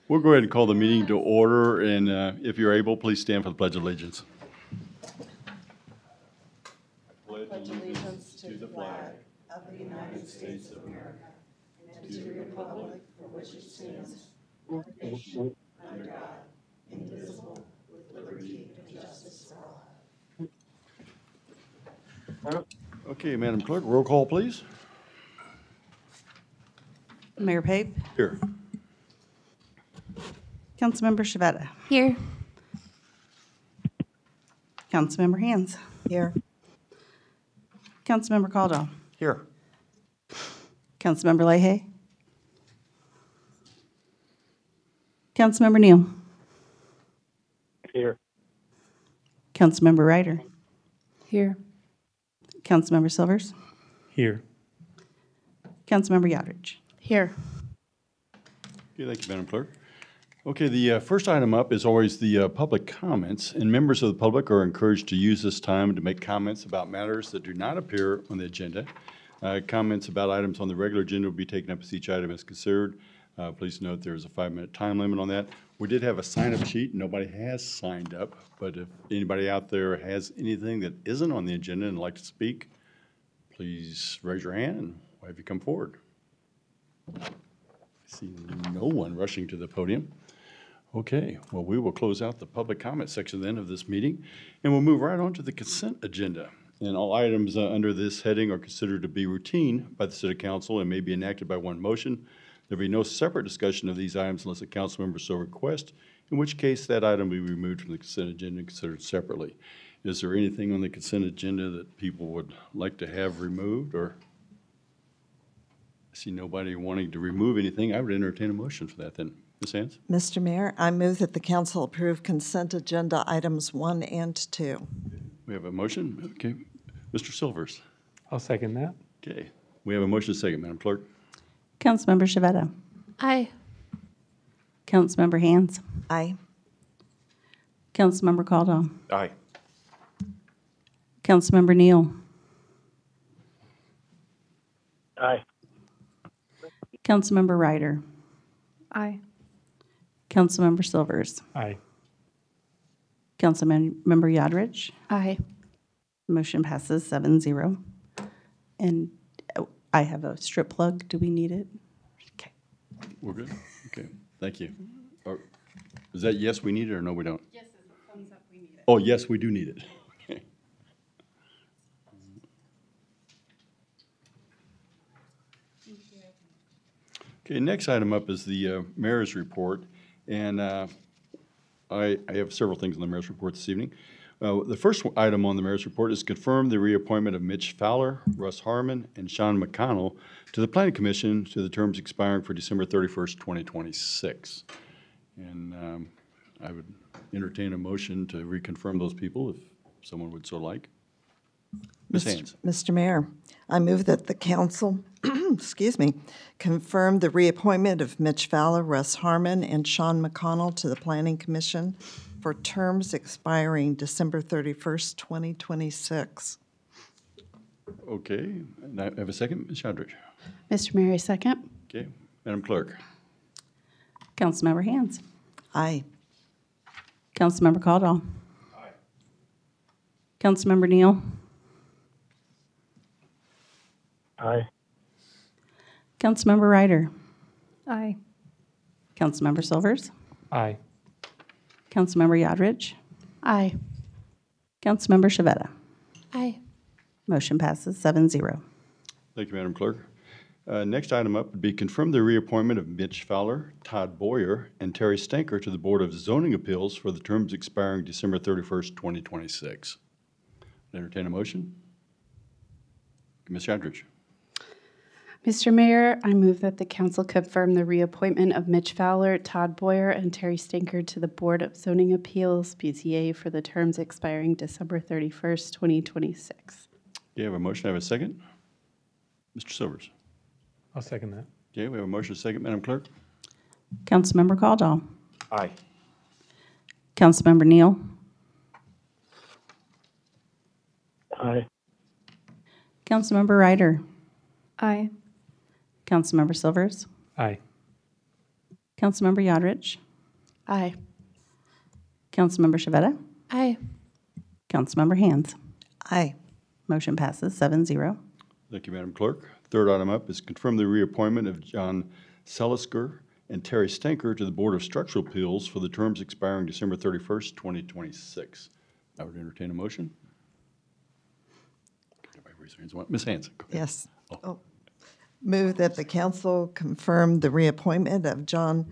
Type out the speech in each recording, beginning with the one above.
We'll go ahead and call the meeting to order, and if you're able, please stand for the Pledge of Allegiance. Pledge allegiance to the flag of the United States of America and to the republic for which it stands, one nation, under God, indivisible, with liberty and justice for all. Okay, Madam Clerk, roll call, please. Mayor Pape. Here. Councilmember Shavetta. Here. Councilmember Hands. Here. Councilmember Caldwell. Here. Councilmember Leahy. Councilmember Neal. Here. Councilmember Ryder. Here. Councilmember Silvers. Here. Councilmember Yodridge. Here. Okay, thank you, Madam Clerk. Okay, the first item up is always the public comments, and members of the public are encouraged to use this time to make comments about matters that do not appear on the agenda. Comments about items on the regular agenda will be taken up as each item is considered. Please note there is a 5-minute time limit on that. We did have a sign-up sheet. Nobody has signed up, but if anybody out there has anything that isn't on the agenda and would like to speak, please raise your hand and we'll have you come forward. I see no one rushing to the podium. Okay, well, we will close out the public comment section then of this meeting, and we'll move right on to the consent agenda. And all items under this heading are considered to be routine by the City Council and may be enacted by one motion. There will be no separate discussion of these items unless a council member so requests, in which case that item will be removed from the consent agenda and considered separately. Is there anything on the consent agenda that people would like to have removed, or? I see nobody wanting to remove anything. I would entertain a motion for that then. Ms. Hands? Mr. Mayor, I move that the council approve consent agenda items 1 and 2. We have a motion. Okay. Mr. Silvers? I'll second that. Okay. We have a motion second, Madam Clerk. Councilmember Shavetta. Aye. Councilmember Hands. Aye. Councilmember Caldwell. Aye. Councilmember Neal. Aye. Councilmember Ryder. Aye. Councilmember Silvers. Aye. Councilmember Yodridge. Aye. Motion passes 7-0. And I have a strip plug. Do we need it? Okay. We're good? Okay. Thank you. Is that yes, we need it, or no, we don't? Yes, thumbs up, we need it. Oh, yes, we do need it. Okay. Okay, next item up is the mayor's report. And I have several things on the mayor's report this evening. The first item on the mayor's report is confirm the reappointment of Mitch Fowler, Russ Harmon, and Sean McConnell to the Planning Commission to the terms expiring for December 31st, 2026. And I would entertain a motion to reconfirm those people if someone would so like. Ms. Hands. Mr. Mayor, I move that the council, excuse me, confirm the reappointment of Mitch Fowler, Russ Harmon, and Sean McConnell to the Planning Commission for terms expiring December 31st, 2026. Okay, and I have a second. Ms. Yodridge. Mr. Mayor, I second. Okay, Madam Clerk. Councilmember Hands. Aye. Councilmember Caldwell. Aye. Councilmember Neal. Aye. Councilmember Ryder. Aye. Councilmember Silvers. Aye. Councilmember Yodridge. Aye. Councilmember Shavetta. Aye. Motion passes 7-0. Thank you, Madam Clerk. Next item up would be confirm the reappointment of Mitch Fowler, Todd Boyer, and Terry Stanker to the Board of Zoning Appeals for the terms expiring December 31st, 2026. Entertain a motion. Ms. Yodridge. Mr. Mayor, I move that the council confirm the reappointment of Mitch Fowler, Todd Boyer, and Terry Stanker to the Board of Zoning Appeals, BZA, for the terms expiring December 31st, 2026. You have a motion. I have a second. Mr. Silvers. I'll second that. Okay, we have a motion, second. Madam Clerk? Councilmember Caldwell. Aye. Councilmember Neal. Aye. Councilmember Ryder. Aye. Councilmember Silvers. Aye. Councilmember Yodrich. Aye. Councilmember Shavetta. Aye. Councilmember Hands. Aye. Motion passes 7-0. Thank you, Madam Clerk. Third item up is confirm the reappointment of John Selisker and Terry Stanker to the Board of Structural Appeals for the terms expiring December 31st, 2026. I would entertain a motion. Everybody raise their hands. Ms. Hanson. Go ahead. Yes. Oh. Move that the council confirm the reappointment of John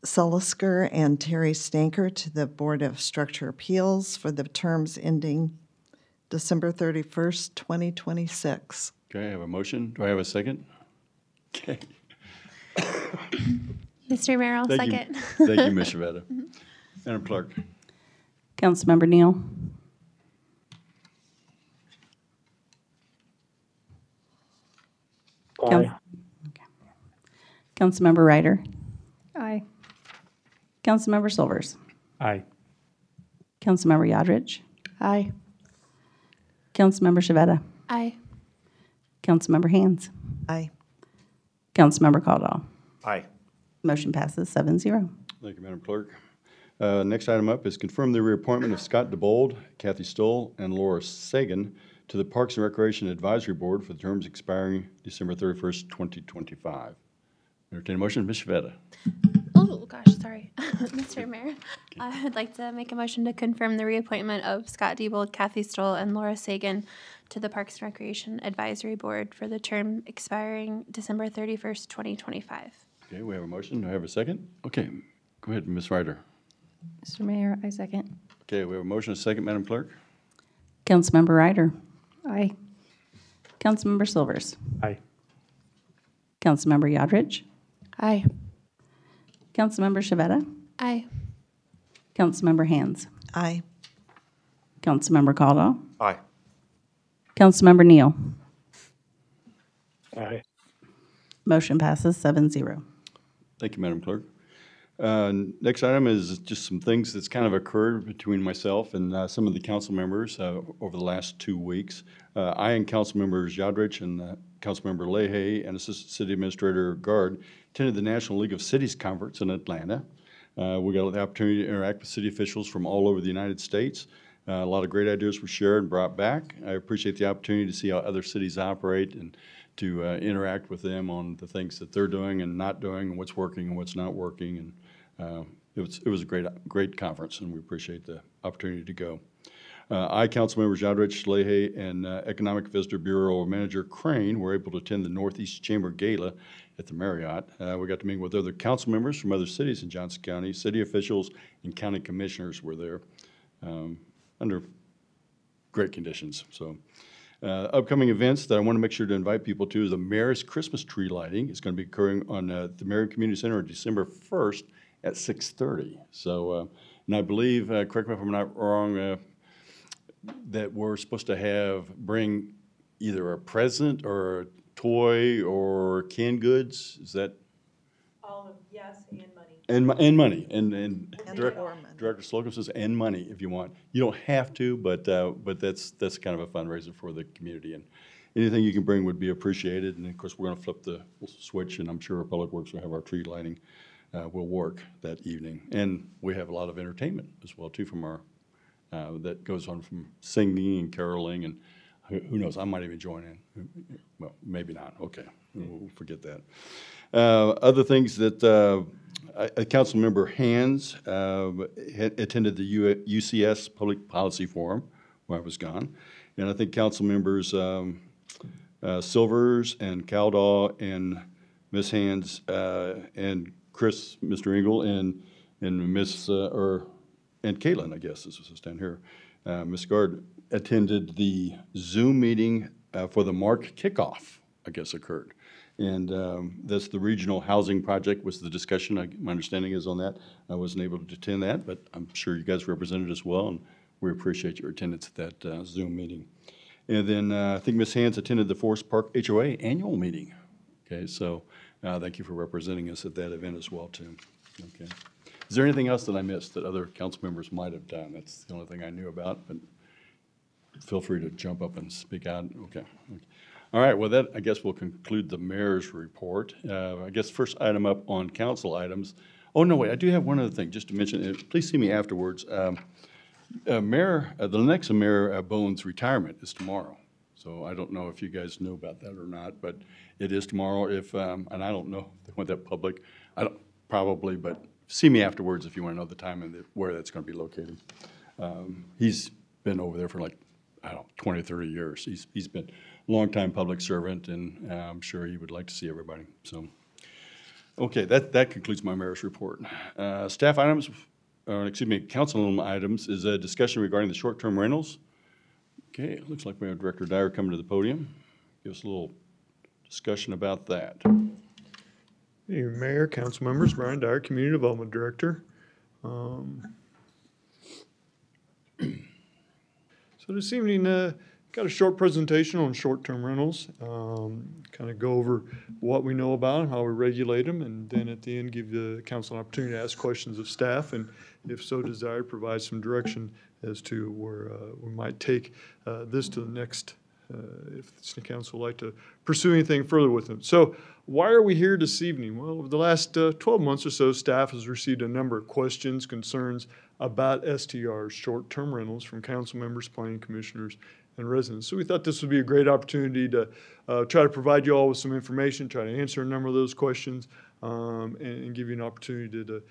Selisker and Terry Stanker to the Board of Structure Appeals for the terms ending December 31st, 2026. Okay, I have a motion. Do I have a second? Okay. Mr. Mayor, I'll Thank you. second. Thank you, Ms. Shavetta. Madam Clerk. Councilmember Neal. Aye. Councilmember Ryder. Aye. Councilmember Silvers. Aye. Councilmember Yodrich. Aye. Councilmember Shavetta. Aye. Councilmember Hands. Aye. Councilmember Caldwell. Aye. Motion passes 7-0. Thank you, Madam Clerk. Next item up is confirm the reappointment of Scott DeBold, Kathy Stoll, and Laura Sagan to the Parks and Recreation Advisory Board for the terms expiring December 31st, 2025. Entertain a motion, Ms. Shavetta. Oh, gosh, sorry. Mr. Mayor, I would like to make a motion to confirm the reappointment of Scott Diebold, Kathy Stoll, and Laura Sagan to the Parks and Recreation Advisory Board for the term expiring December 31st, 2025. Okay, we have a motion. Do I have a second? Okay, go ahead, Ms. Ryder. Mr. Mayor, I second. Okay, we have a motion, a second, Madam Clerk. Councilmember Ryder. Aye. Councilmember Silvers. Aye. Councilmember Yodrich. Aye. Councilmember Shavetta. Aye. Councilmember Hands. Aye. Councilmember Caldwell. Aye. Councilmember Neal. Aye. Motion passes 7-0. Thank you, Madam Clerk. Next item is just some things that's kind of occurred between myself and some of the council members over the last 2 weeks. I and council members Yodrich and Councilmember Leahy and Assistant City Administrator Guard attended the National League of Cities Conference in Atlanta. We got the opportunity to interact with city officials from all over the United States. A lot of great ideas were shared and brought back. I appreciate the opportunity to see how other cities operate and to interact with them on the things that they're doing and not doing, and what's working and what's not working. And it was a great conference, and we appreciate the opportunity to go. I, Councilmembers Yodrich, Leahy, and Economic Visitor Bureau Manager Crane were able to attend the Northeast Chamber Gala at the Marriott. We got to meet with other council members from other cities in Johnson County. City officials and county commissioners were there under great conditions. So, upcoming events that I want to make sure to invite people to is the Mayor's Christmas tree lighting. It's going to be occurring on the Merriam Community Center on December 1st at 6:30. So, and I believe, correct me if I'm not wrong, that we're supposed to bring either a present or a toy or canned goods. Is that? All of, yes, and money. And money. And or money. Director Slocum says, and money if you want. You don't have to, but that's kind of a fundraiser for the community. And anything you can bring would be appreciated. And of course, we're going to flip the switch, and I'm sure our Public Works will have our tree lighting will work that evening. And we have a lot of entertainment as well, too, from our that goes on from singing and caroling, and who knows, I might even join in. Well, maybe not. Okay, we'll forget that. Other things that Councilmember Hands attended the UCS Public Policy Forum while I was gone, and I think Council members Silvers and Caldwell and Ms. Hands and Chris, Mr. Engel, and Miss and Caitlin, I guess, this is down here. Ms. Guard attended the Zoom meeting for the MARC kickoff, I guess, occurred. And that's the regional housing project was the discussion. My understanding is on that. I wasn't able to attend that, but I'm sure you guys represented as well, and we appreciate your attendance at that Zoom meeting. And then I think Ms. Hands attended the Forest Park HOA annual meeting. Okay, so thank you for representing us at that event as well, too. Okay. Is there anything else that I missed that other council members might have done? That's the only thing I knew about, but feel free to jump up and speak out. Okay. All right, well, that, I guess, will conclude the mayor's report. I guess first item up on council items Oh, no, wait, I do have one other thing, just to mention, please see me afterwards. Mayor, the next Mayor Bowen's retirement is tomorrow. So I don't know if you guys know about that or not, but it is tomorrow. If, and I don't know if they want that public, I don't, probably, but see me afterwards if you want to know the time and where that's going to be located. He's been over there for like, I don't know, 20, 30 years. He's been a longtime public servant, and I'm sure he would like to see everybody, so. Okay, that concludes my mayor's report. Staff items, excuse me, council items is a discussion regarding the short-term rentals. Okay, it looks like we have Director Dyer coming to the podium. Give us a little discussion about that. Hey, Mayor, council members, Brian Dyer, Community Development Director. So this evening, got a short presentation on short-term rentals. Kind of go over what we know about them, how we regulate them, and then at the end give the council an opportunity to ask questions of staff, and if so desired, provide some direction as to where we might take this to the next, if the council would like to pursue anything further with them. So why are we here this evening? Well, over the last 12 months or so, staff has received a number of questions, concerns about STRs, short-term rentals, from council members, planning commissioners, and residents. So we thought this would be a great opportunity to try to provide you all with some information, try to answer a number of those questions, and give you an opportunity to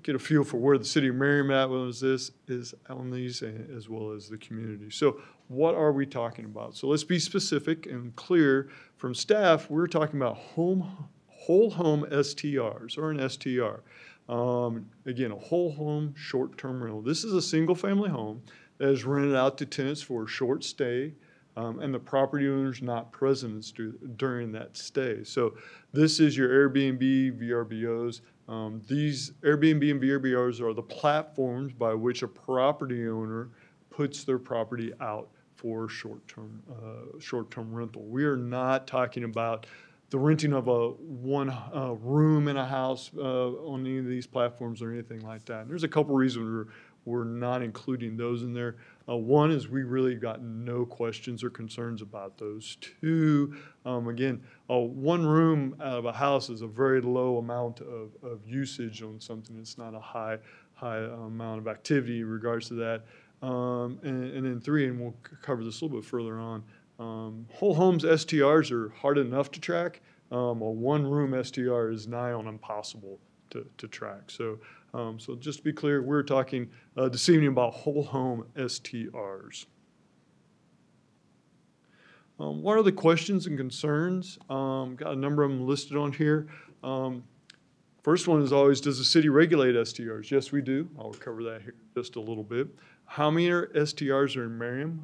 get a feel for where the city of Merriam at with this is on these, as well as the community. So what are we talking about? So let's be specific and clear. From staff, we're talking about whole home STRs, or an STR. Again, a whole home short-term rental. This is a single-family home that is rented out to tenants for a short stay, and the property owner's not present during that stay. So this is your Airbnb, VRBOs. These Airbnb and VRBOs are the platforms by which a property owner puts their property out for short-term rental. We are not talking about the renting of a one room in a house on any of these platforms or anything like that. And there's a couple reasons we're not including those in there. One is we really got no questions or concerns about those. Two, again, one room out of a house is a very low amount of usage on something. It's not a high amount of activity in regards to that. And then three, and we'll cover this a little bit further on, whole homes STRs are hard enough to track. A one-room STR is nigh on impossible to track. So just to be clear, we're talking this evening about whole home STRs. What are the questions and concerns? Got a number of them listed on here. First one is always, does the city regulate STRs? Yes, we do. I'll cover that here just a little bit. How many STRs are in Merriam?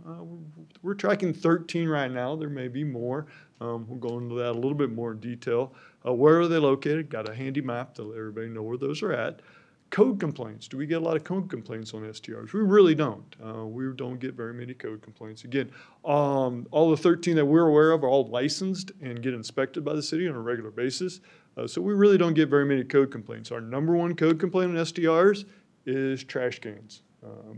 We're tracking 13 right now. There may be more. We'll go into that a little bit more in detail. Where are they located? Got a handy map to let everybody know where those are at. Code complaints. Do we get a lot of code complaints on STRs? We really don't. We don't get very many code complaints. Again, all the 13 that we're aware of are all licensed and get inspected by the city on a regular basis. So we really don't get very many code complaints. Our number one code complaint on STRs is trash cans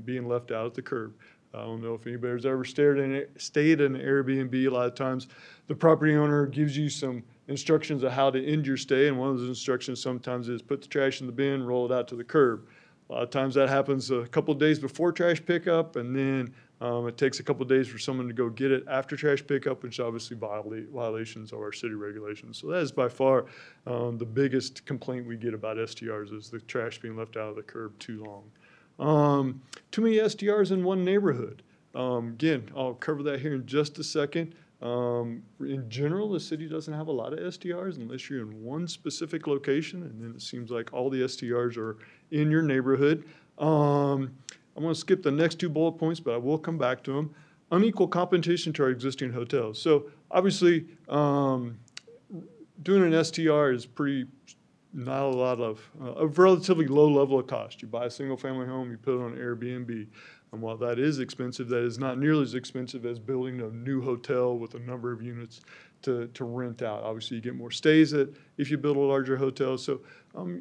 being left out at the curb. I don't know if anybody's ever stayed in an Airbnb. A lot of times the property owner gives you some instructions of how to end your stay, and one of those instructions sometimes is put the trash in the bin, roll it out to the curb. A lot of times that happens a couple of days before trash pickup, and then it takes a couple of days for someone to go get it after trash pickup, which obviously violations of our city regulations. So that is by far the biggest complaint we get about STRs, is the trash being left out of the curb too long. Too many STRs in one neighborhood. Again, I'll cover that here in just a second. In general, the city doesn't have a lot of STRs unless you're in one specific location, and then it seems like all the STRs are in your neighborhood. I'm going to skip the next two bullet points, but I will come back to them. Unequal competition to our existing hotels. So obviously, doing an STR is not a lot of, a relatively low level of cost. You buy a single family home, you put it on Airbnb. And while that is expensive, that is not nearly as expensive as building a new hotel with a number of units to rent out. Obviously, you get more stays if you build a larger hotel. So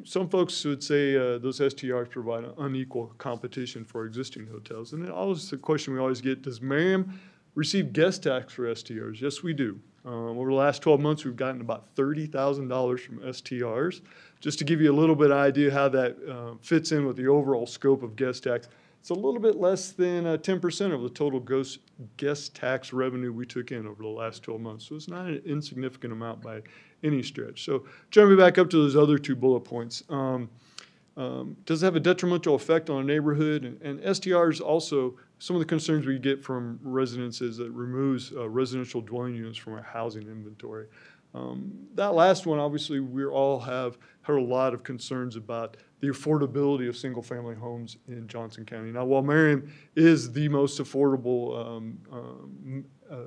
some folks would say those STRs provide an unequal competition for existing hotels. And then always the question we always get, does Merriam receive guest tax for STRs? Yes, we do. Over the last 12 months, we've gotten about $30,000 from STRs. Just to give you a little bit of idea how that fits in with the overall scope of guest tax, it's a little bit less than 10% of the total guest tax revenue we took in over the last 12 months. So it's not an insignificant amount by any stretch. So jumping back up to those other two bullet points, does it have a detrimental effect on a neighborhood? And STRs also, some of the concerns we get from residents is that it removes residential dwelling units from our housing inventory. That last one, obviously, we all have heard a lot of concerns about the affordability of single-family homes in Johnson County. Now, while Merriam is the most affordable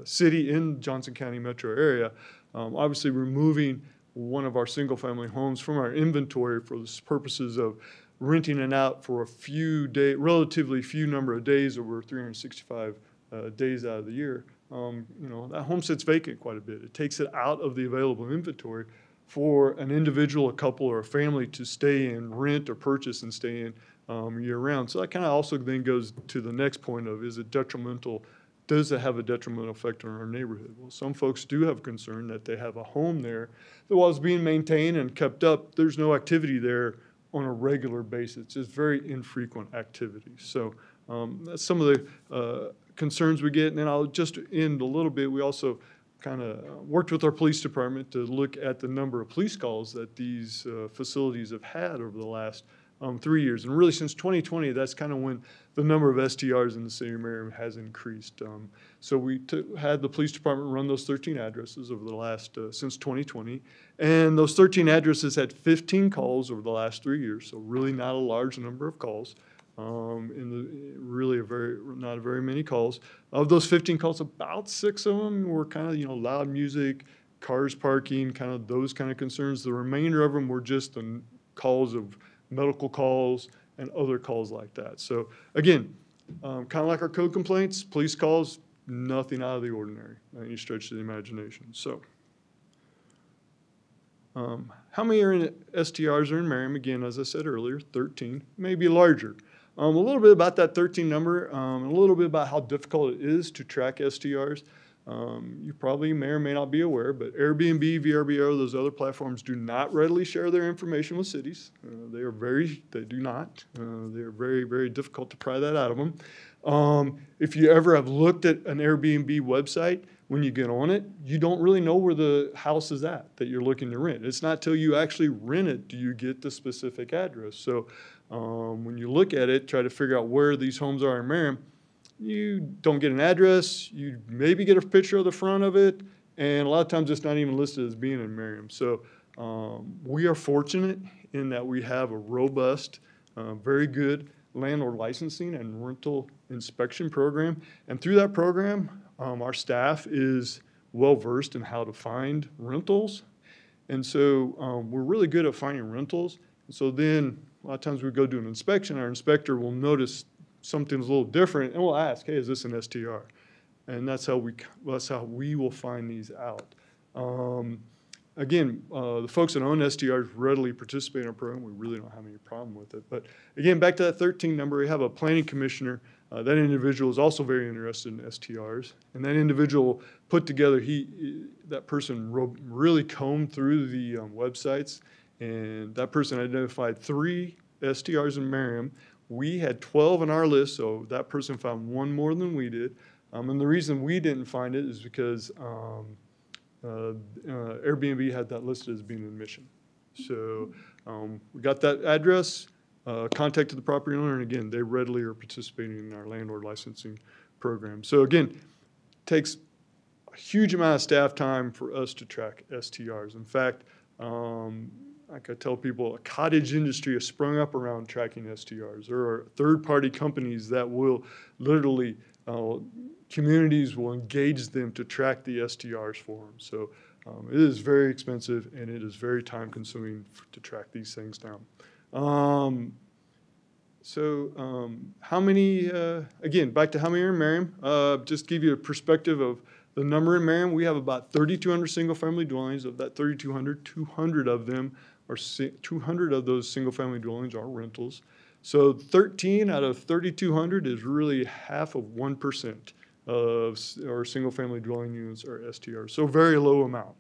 city in Johnson County metro area, obviously removing one of our single-family homes from our inventory for the purposes of renting it out for a few days, relatively few number of days over 365 days out of the year, that home sits vacant quite a bit. It takes it out of the available inventory for an individual, a couple, or a family to stay in, rent or purchase and stay in year-round. So that kind of also then goes to the next point of, is it detrimental? Does it have a detrimental effect on our neighborhood? Well, some folks do have concern that they have a home there that while it's being maintained and kept up, there's no activity there on a regular basis. It's very infrequent activity. So that's some of the concerns we get. And then I'll just end a little bit. We also kind of worked with our police department to look at the number of police calls that these facilities have had over the last 3 years. And really since 2020, that's kind of when the number of STRs in the city of Merriam has increased. So we had the police department run those 13 addresses over the last, since 2020. And those 13 addresses had 15 calls over the last 3 years. So really not a large number of calls. Not very many calls. Of those 15 calls, about 6 of them were kind of, loud music, cars parking, kind of those kind of concerns. The remainder of them were just the calls of medical calls and other calls like that. So again, kind of like our code complaints, police calls, nothing out of the ordinary by any stretch of the imagination. So how many STRs are in Merriam? Again, as I said earlier, 13, maybe larger. A little bit about that 13 number, a little bit about how difficult it is to track STRs. You probably may or may not be aware, but Airbnb, VRBO, those other platforms do not readily share their information with cities. They do not. They are very, very difficult to pry that out of them. If you ever have looked at an Airbnb website, when you get on it, you don't really know where the house is at that you're looking to rent. It's not till you actually rent it do you get the specific address. So when you look at it, try to figure out where these homes are in Merriam, you don't get an address, you maybe get a picture of the front of it, and a lot of times it's not even listed as being in Merriam. So we are fortunate in that we have a robust, very good landlord licensing and rental inspection program. And through that program, our staff is well-versed in how to find rentals. And so we're really good at finding rentals. And so then a lot of times we go do an inspection, our inspector will notice something's a little different, and we'll ask, hey, is this an STR? And that's how we will find these out. Again, the folks that own STRs readily participate in our program. We really don't have any problem with it. But again, back to that 13 number, we have a planning commissioner. That individual is also very interested in STRs. And that individual put together, that person really combed through the websites, and that person identified 3 STRs in Merriam. We had 12 on our list, so that person found one more than we did. And the reason we didn't find it is because Airbnb had that listed as being in Mission. So we got that address, contacted the property owner, and again, they readily are participating in our landlord licensing program. So again, it takes a huge amount of staff time for us to track STRs. In fact, like I tell people, a cottage industry has sprung up around tracking STRs. There are third-party companies that will literally, communities will engage them to track the STRs for them. So it is very expensive and it is very time-consuming to track these things down. How many, again, back to how many are in Merriam, just give you a perspective of the number in Merriam. We have about 3,200 single-family dwellings. Of that 3,200, 200 of them are 200 of those single-family dwellings are rentals. So 13 out of 3,200 is really half of 1%. or single-family dwelling units or STRs. So very low amount.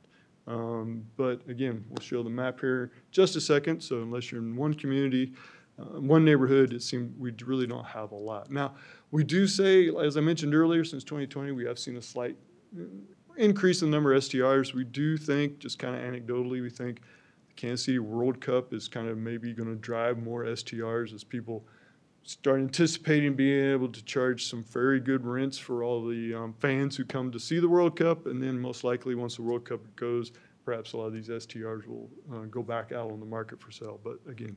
But again, we'll show the map here just a second. So unless you're in one community, one neighborhood, it seems we really don't have a lot. Now, we do say, as I mentioned earlier, since 2020, we have seen a slight increase in the number of STRs. We do think, just kind of anecdotally, we think the Kansas City World Cup is kind of maybe going to drive more STRs as people start anticipating being able to charge some very good rents for all the fans who come to see the World Cup. And then most likely, once the World Cup goes, perhaps a lot of these STRs will go back out on the market for sale. But again,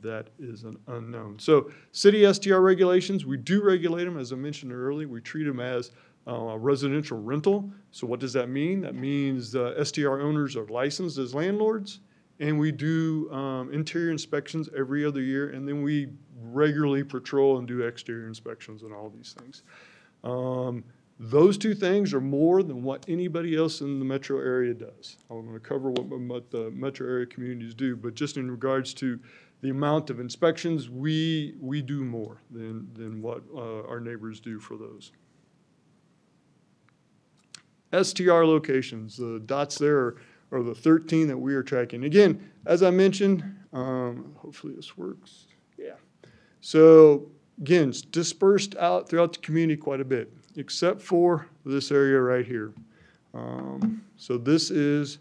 that is an unknown. So city STR regulations, we do regulate them. As I mentioned earlier, we treat them as a residential rental. So what does that mean? That means STR owners are licensed as landlords, and we do interior inspections every other year, and then we regularly patrol and do exterior inspections and all these things. Those two things are more than what anybody else in the metro area does. I'm going to cover what the metro area communities do, but just in regards to the amount of inspections, we do more than what our neighbors do for those. STR locations, the dots there are the 13 that we are tracking. Again, as I mentioned, hopefully this works. Yeah. So again, it's dispersed out throughout the community quite a bit, except for this area right here. So this is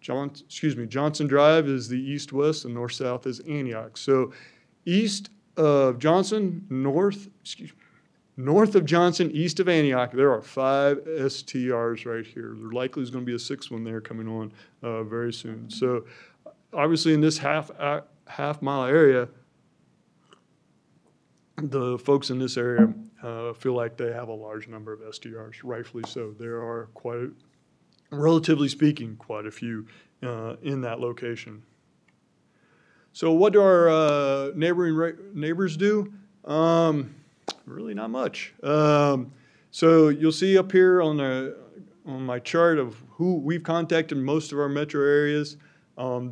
Johnson Drive is the east-west, and north-south is Antioch. So east of Johnson, north of Johnson, east of Antioch, there are 5 STRs right here. There likely is going to be a 6th one there coming on very soon. So obviously in this half-mile area, the folks in this area feel like they have a large number of STRs, rightfully so. There are relatively speaking, quite a few in that location. So what do our neighbors do? Really not much. So you'll see up here on my chart of who we've contacted in most of our metro areas.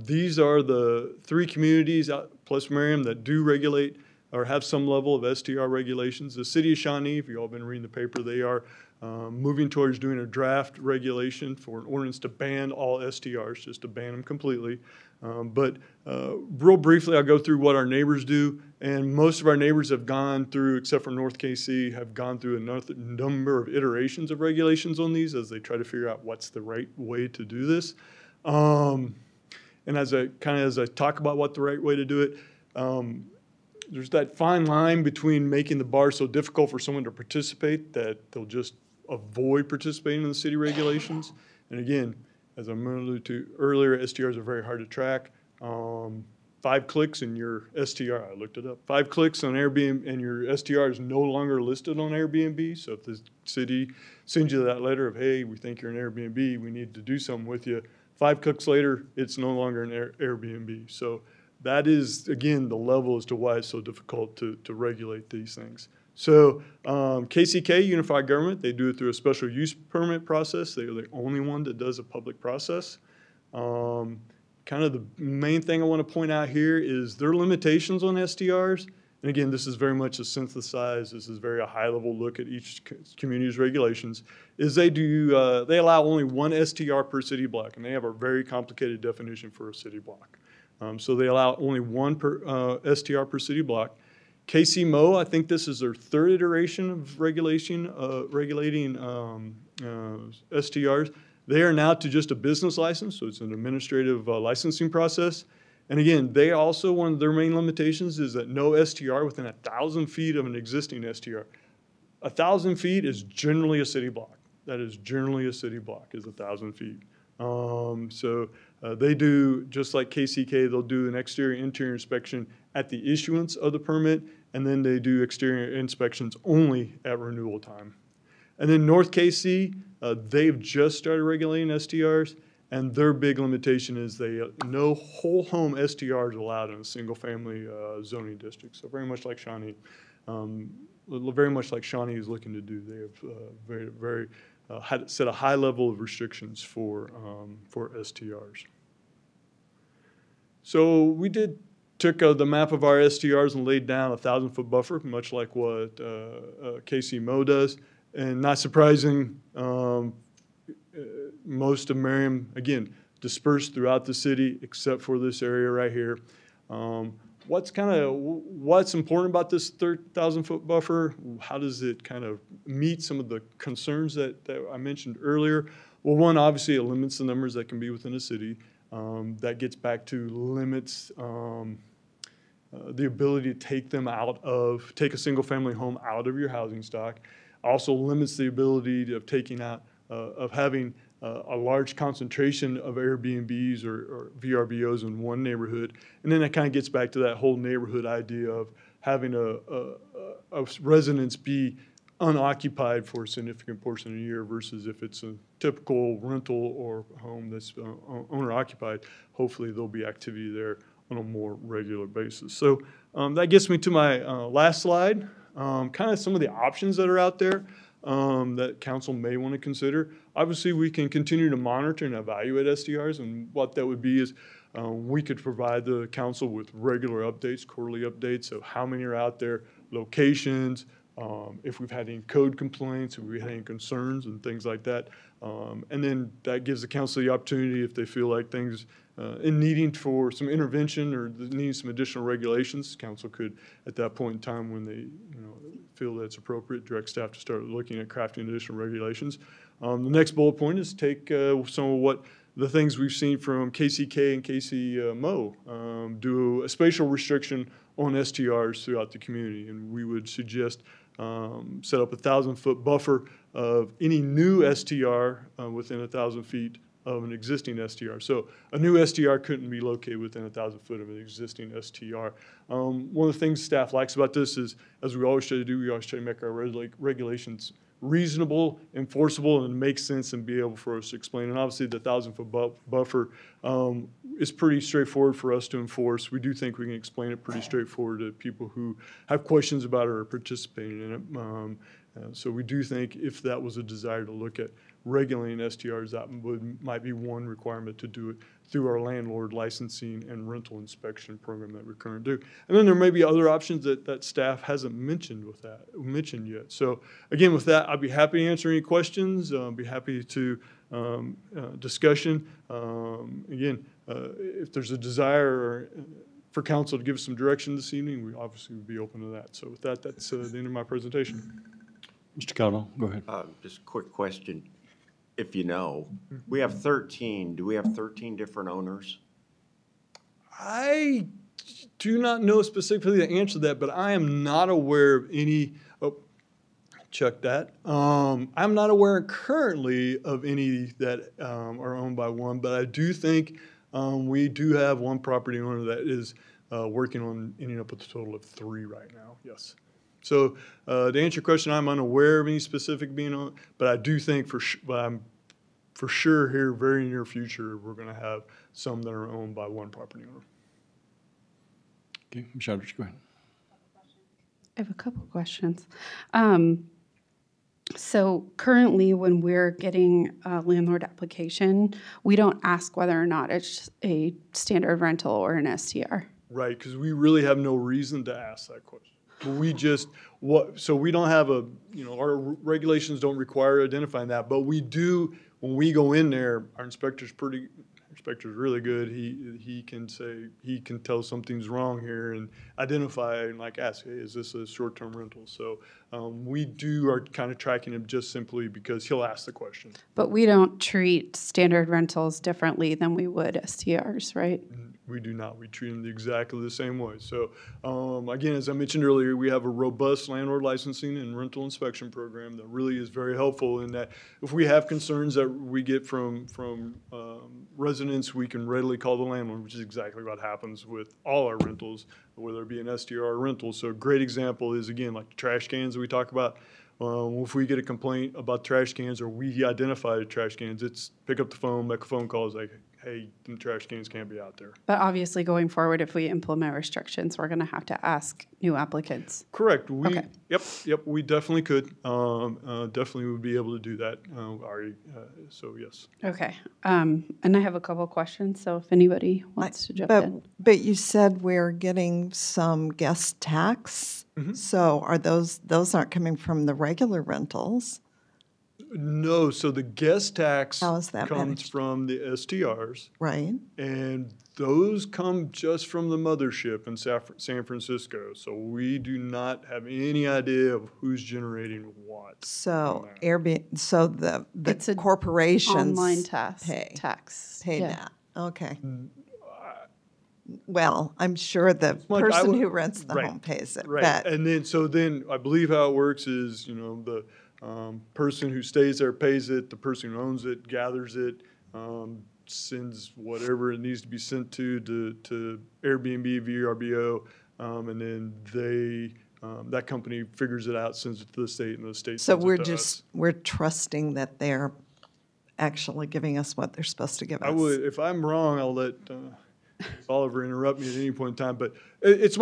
These are the 3 communities plus Merriam that do regulate or have some level of STR regulations. The city of Shawnee, if you've all been reading the paper, they are moving towards doing a draft regulation for an ordinance to ban all STRs, just to ban them completely. But real briefly, I'll go through what our neighbors do. And most of our neighbors have gone through, except for North KC, have gone through a number of iterations of regulations on these as they try to figure out what's the right way to do this. And as I talk about what the right way to do it, there's that fine line between making the bar so difficult for someone to participate that they'll just avoid participating in the city regulations. And again, as I alluded to earlier, STRs are very hard to track. 5 clicks and your STR, I looked it up, 5 clicks on Airbnb and your STR is no longer listed on Airbnb. So if the city sends you that letter of, hey, we think you're an Airbnb, we need to do something with you, 5 clicks later, it's no longer an Airbnb. So that is, again, the level as to why it's so difficult to regulate these things. So KCK, Unified Government, they do it through a special use permit process. They are the only one that does a public process. Kind of the main thing I want to point out here is their limitations on STRs. And again, this is very much a synthesized, this is very a high-level look at each community's regulations, is they allow only 1 STR per city block, and they have a very complicated definition for a city block. So they allow only 1 STR per city block. KCMO, I think this is their 3rd iteration of regulating STRs. They are now to just a business license, so it's an administrative licensing process. And again, they also, one of their main limitations is that no STR within 1,000 feet of an existing STR. 1,000 feet is generally a city block. That is generally a city block, is 1,000 feet. They do, just like KCK, they'll do an exterior interior inspection at the issuance of the permit, and then they do exterior inspections only at renewal time. And then North KC, they've just started regulating STRs, and their big limitation is no whole home STRs allowed in a single family zoning district. So very much like Shawnee, is looking to do. They have set a high level of restrictions for STRs. So we took the map of our STRs and laid down a 1,000-foot buffer, much like what KCMO does. And not surprising, most of Merriam, again, dispersed throughout the city except for this area right here. What's important about this 30,000-foot buffer? How does it kind of meet some of the concerns that I mentioned earlier? Well, one, obviously, it limits the numbers that can be within a city. That gets back to limits the ability to take a single-family home out of your housing stock. Also limits the ability of having a large concentration of Airbnbs or VRBOs in one neighborhood. And then that kind of gets back to that whole neighborhood idea of having a residence be unoccupied for a significant portion of the year versus if it's a typical rental or home that's owner occupied, hopefully there'll be activity there on a more regular basis. So that gets me to my last slide, kind of some of the options that are out there that council may want to consider. Obviously, we can continue to monitor and evaluate STRs, and what that would be is we could provide the council with regular updates, quarterly updates of how many are out there, locations, if we've had any code complaints, if we've had any concerns and things like that. And then that gives the council the opportunity, if they feel like things in needing for some intervention or needing some additional regulations, council could, at that point in time when they feel that it's appropriate, direct staff to start looking at crafting additional regulations. The next bullet point is take some of what the things we've seen from KCK and KCMO, do a spatial restriction on STRs throughout the community. And we would suggest set up a 1,000-foot buffer of any new STR within 1,000 feet of an existing STR. So a new STR couldn't be located within 1,000 foot of an existing STR. One of the things staff likes about this is, as we always try to do, we always try to make our regulations reasonable, enforceable, and make sense and be able for us to explain. And obviously the 1,000-foot buffer is pretty straightforward for us to enforce. We do think we can explain it pretty straightforward to people who have questions about it or are participating in it. So we do think if that was a desire to look at regulating STRs, that might be one requirement to do it through our landlord licensing and rental inspection program that we currently do. And then there may be other options that staff hasn't mentioned yet. So again, with that, I'd be happy to answer any questions. I'd be happy to discussion. Again, if there's a desire for council to give us some direction this evening, we obviously would be open to that. So with that, that's the end of my presentation. Mr. Caldwell, go ahead. Just a quick question. If you know, we have 13. Do we have 13 different owners? I do not know specifically the answer to that, but I am not aware of any. Oh, check that. I'm not aware currently of any that are owned by one, but I do think we do have one property owner that is working on ending up with a total of 3 right now. Yes. So to answer your question, I'm unaware of any specific being on, but I do think I'm for sure here, very near future, we're going to have some that are owned by one property owner. Okay, Ms. Shadrich, go ahead. I have a couple questions. So currently, when we're getting a landlord application, we don't ask whether or not it's a standard rental or an STR. Right, because we really have no reason to ask that question. We just, so we don't have our regulations don't require identifying that, but we do, when we go in there, our inspector's really good. He can tell something's wrong here and identify and ask, hey, is this a short-term rental? So we are kind of tracking him just simply because he'll ask the question. But we don't treat standard rentals differently than we would STRs, right? We do not. We treat them exactly the same way. So again, as I mentioned earlier, we have a robust landlord licensing and rental inspection program that really is very helpful in that if we have concerns that we get from residents, we can readily call the landlord, which is exactly what happens with all our rentals, whether it be an STR or rental. So a great example is, again, like the trash cans that we talk about. If we get a complaint about trash cans or we identify the trash cans, it's pick up the phone, make a phone call, it's like, hey, the trash cans can't be out there. But obviously, going forward, if we implement restrictions, we're going to have to ask new applicants. Correct. Okay. Yep, we definitely could. Definitely would be able to do that, Ari. So, yes. Okay. And I have a couple questions, so if anybody wants to jump in. But you said we're getting some guest tax. So are those aren't coming from the regular rentals? No, so the guest tax How is that comes managed? from the STRs, Right? and those come just from the mothership in San Francisco. So we do not have any idea of who's generating what. So on that. Airbnb, so the It's a corporations Online tax. pay Yeah. that. Okay. Well, I'm sure the Like, person who rents the right, home pays it, Right, but and then I believe how it works is, the person who stays there pays it, the person who owns it gathers it, sends whatever it needs to be sent to Airbnb, VRBO, and then that company figures it out, sends it to the state, and the state so sends it to us. we're trusting that they're actually giving us what they're supposed to give us. I would, if I'm wrong, I'll let Oliver interrupt me at any point in time, but it's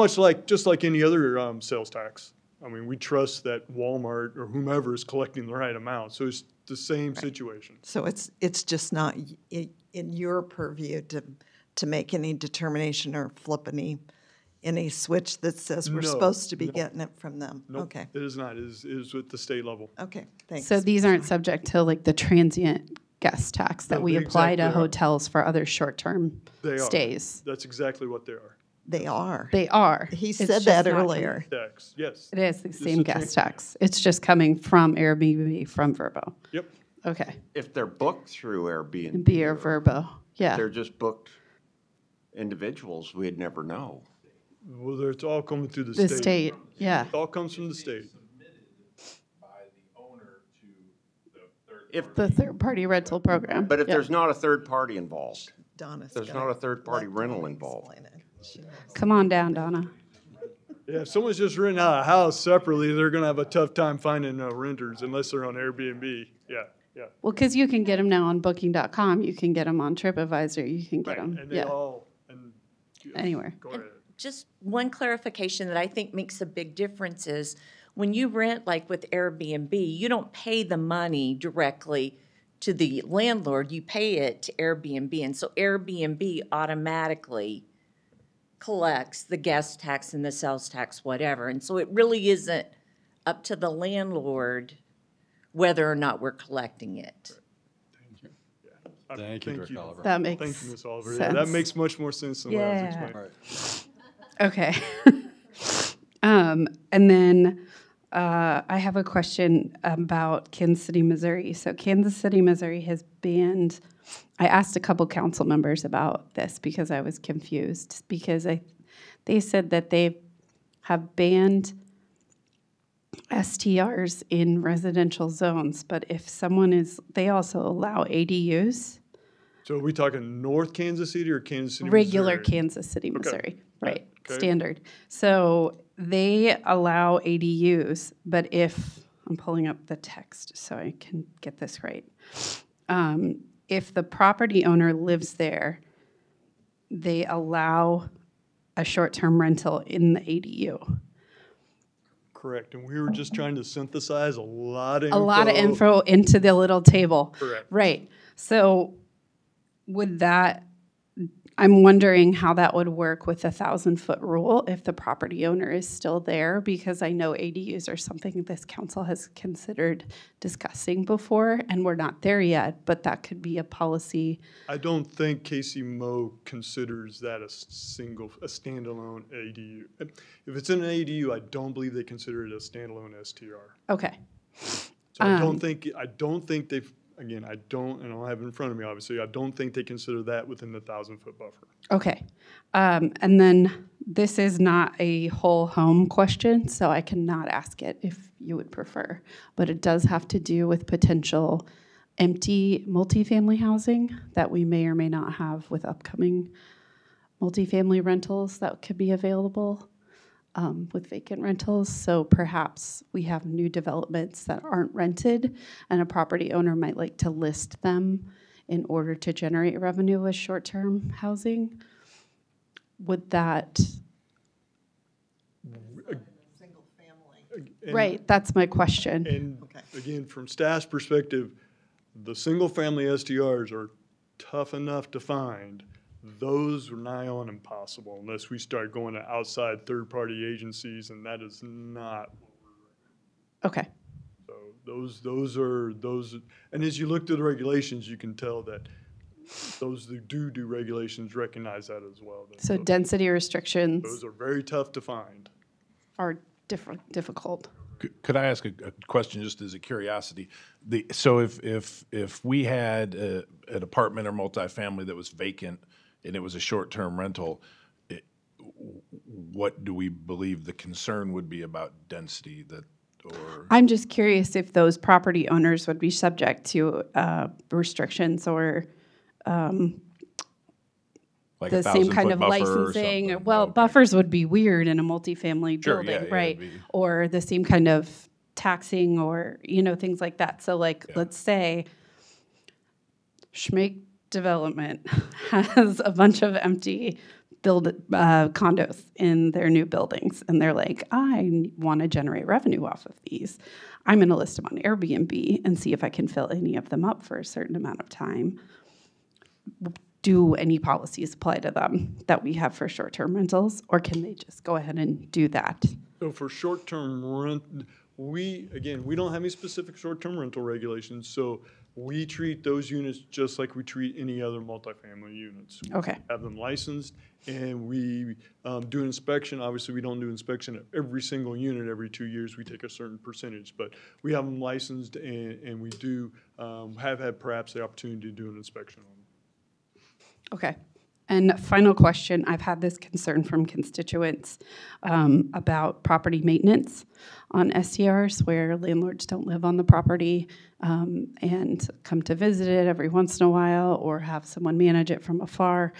just like any other sales tax. I mean, we trust that Walmart or whomever is collecting the right amount, so it's the same situation. So it's just not in your purview to make any determination or flip any switch that says we're No, supposed to be no. getting it from them. Nope, Okay, it is not. It is with the state level. okay, thanks. So these aren't subject to like the transient guest tax that No, we they apply to exactly are. hotels for other short-term They are. stays. That's exactly what they are. They are. They are. He It's said just that not earlier. Tax, yes. It is the Just same a guest change. tax. It's just coming from Airbnb, from Verbo. Yep. Okay. If they're booked through And Airbnb, B or Verbo. Yeah. they're just booked individuals, we'd never know. Well, it's all coming through The state. Yeah. It all comes from the state. If, The third-party rental program. but if Yeah. there's not a third party involved, Donna's there's gonna not a third party let rental Donna involved. explain it. She knows. Come on down, Donna. Yeah, if someone's just renting out a house separately, they're gonna have a tough time finding renters unless they're on Airbnb. Yeah. Well, because you can get them now on Booking.com. You can get them on TripAdvisor. You can get Right, them. and they Yeah. all, and. yes, Anywhere. Go ahead. Just one clarification that I think makes a big difference is when you rent, like with Airbnb, you don't pay the money directly to the landlord, you pay it to Airbnb. And so Airbnb automatically collects the guest tax and the sales tax, whatever. And so it really isn't up to the landlord whether or not we're collecting it. Thank you, Director Oliver. That makes Thank you, Ms. Oliver. sense. Yeah, that makes much more sense than what I was Yeah. explaining. Okay. And then I have a question about Kansas City, Missouri. So Kansas City, Missouri has banned, I asked a couple council members about this because I was confused, because they said that they have banned STRs in residential zones, but if someone they also allow ADUs, So are we talking North Kansas City or Kansas City, regular Missouri? Kansas City, Missouri, right, Okay. standard. So they allow ADUs, but I'm pulling up the text so I can get this right. If the property owner lives there, they allow a short-term rental in the ADU. Correct, and we were just trying to synthesize a lot of A lot of info into the little table. Correct. Right. So would I'm wondering how that would work with the 1,000-foot rule if the property owner is still there, because I know ADUs are something this council has considered discussing before, and we're not there yet, but that could be a policy. I don't think Casey Mo considers that a standalone ADU. If it's in an ADU, I don't believe they consider it a standalone STR. Okay. So I don't think they've, again, I don't have it in front of me, obviously, I don't think they consider that within the 1,000-foot buffer. Okay. And then this is not a whole home question, so I cannot ask it if you would prefer. But it does have to do with potential empty multifamily housing that we may or may not have with upcoming multifamily rentals that could be available with vacant rentals. So perhaps we have new developments that aren't rented, and a property owner might like to list them in order to generate revenue with short-term housing. Would that, And- right, that's my question. And Okay. again, from staff's perspective, the single-family STRs are tough enough to find. Those are nigh on impossible unless we start going to outside third-party agencies, and that is not. Okay, So those, and as you look through the regulations, you can tell that those that do regulations recognize that as well. that so those- density restrictions Those are very tough to find. are difficult. Could I ask a question just as a curiosity? So if we had an apartment or multifamily that was vacant and it was a short-term rental, what do we believe the concern would be about density or? I'm just curious if those property owners would be subject to restrictions or Like the a same kind 1,000-foot of buffer or licensing. something? Well, Okay. buffers would be weird in a multifamily Sure, building, yeah, it'd right? be- Or the same kind of taxing or, things like that. So like, Yeah. let's say Schmake Development has a bunch of empty condos in their new buildings. And they're like, I want to generate revenue off of these. I'm going to list them on Airbnb and see if I can fill any of them up for a certain amount of time. Do any policies apply to them that we have for short-term rentals, or can they just go ahead and do that? So for short-term rent, we don't have any specific short-term rental regulations, so we treat those units just like we treat any other multifamily units. We Okay. have them licensed, and we do an inspection. Obviously, we don't do inspection of every single unit every 2 years. We take a certain percentage, but we have them licensed, and we do have had perhaps the opportunity to do an inspection on them. Okay. And final question, I've had this concern from constituents about property maintenance on STRs where landlords don't live on the property and come to visit it every once in a while or have someone manage it from afar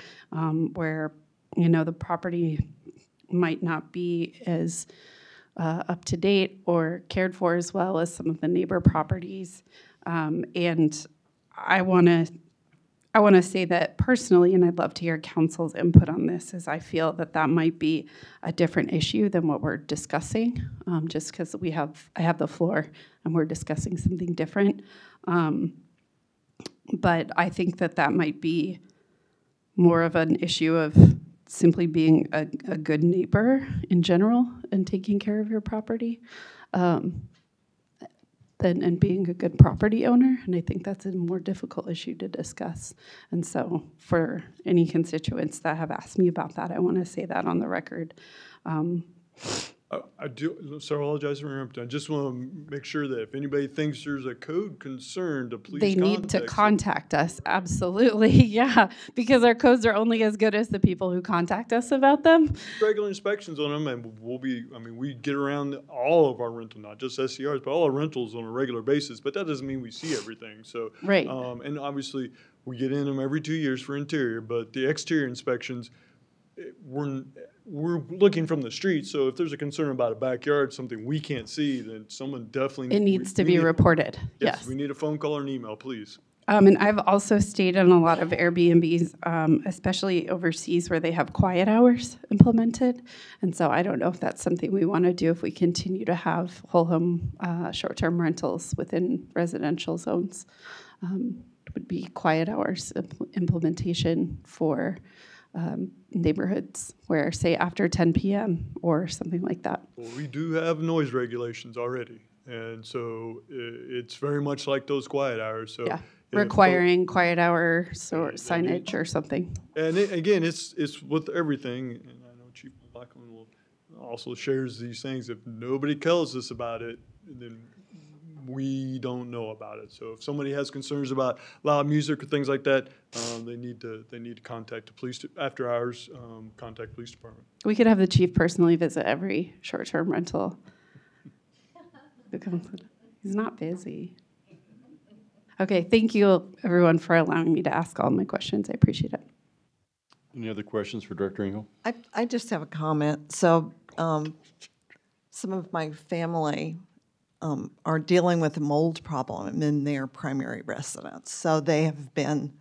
where, the property might not be as up to date or cared for as well as some of the neighbor properties. And I want to say that personally, and I'd love to hear council's input on this, is I feel that might be a different issue than what we're discussing, just because I have the floor and we're discussing something different. But I think that might be more of an issue of simply being a good neighbor in general and taking care of your property. And being a good property owner, and I think that's a more difficult issue to discuss. And so for any constituents that have asked me about that, I want to say that on the record. I do, so I apologize for interrupting. I just want to make sure that if anybody thinks there's a code concern, to please They need to us. contact us, absolutely, yeah, because our codes are only as good as the people who contact us about them. Regular inspections on them, and we get around all of our rental, not just SCRs, but all our rentals on a regular basis, but that doesn't mean we see everything, so. Right. And obviously, we get in them every 2 years for interior, but the exterior inspections, we're looking from the street, so if there's a concern about a backyard, something we can't see, then someone definitely. It needs to we be need- reported, Yes, yes. we need a phone call or an email, please. And I've also stayed in a lot of Airbnbs, especially overseas where they have quiet hours implemented. And so I don't know if that's something we want to do if we continue to have whole home short-term rentals within residential zones. It would be quiet hours implementation for neighborhoods where, say, after 10 p.m. or something like that. Well, we do have noise regulations already, and so it's very much like those quiet hours, so. Yeah, if requiring quiet hours or signage or something. And again, it's with everything, and I know Chief Blackman will also shares these things. If nobody tells us about it, then we don't know about it. So if somebody has concerns about loud music or things like that, they need to contact the police after hours. Contact police department. We could have the chief personally visit every short-term rental. He's not busy. Okay, thank you, everyone, for allowing me to ask all my questions. I appreciate it. Any other questions for Director Engel? I just have a comment. So some of my family are dealing with a mold problem in their primary residence. So they have been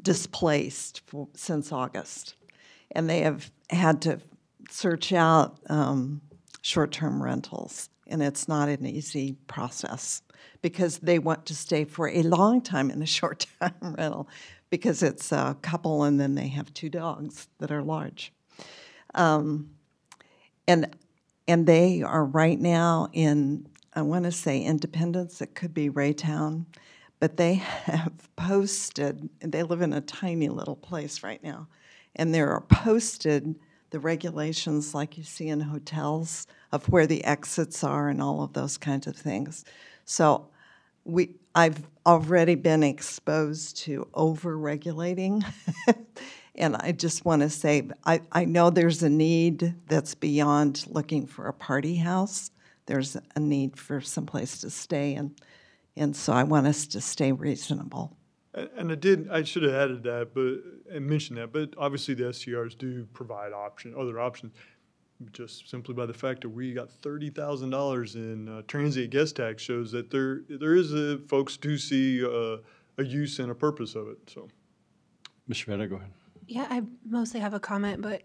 displaced since August. And they have had to search out short-term rentals. And it's not an easy process because they want to stay for a long time in a short-term rental because it's a couple and then they have 2 dogs that are large. And they are right now in, I want to say Independence, it could be Raytown, but they have posted, they live in a tiny little place right now, and there are posted the regulations like you see in hotels of where the exits are and all of those kinds of things. So I've already been exposed to over-regulating. And I just want to say, I know there's a need that's beyond looking for a party house. There's a need for someplace to stay, and so I want us to stay reasonable. And I should have added that, and mentioned that, but obviously the STRs do provide other options, just simply by the fact that we got $30,000 in transient guest tax shows that there is folks do see a use and a purpose of it, so. Ms. Shveta, go ahead. Yeah, I mostly have a comment, but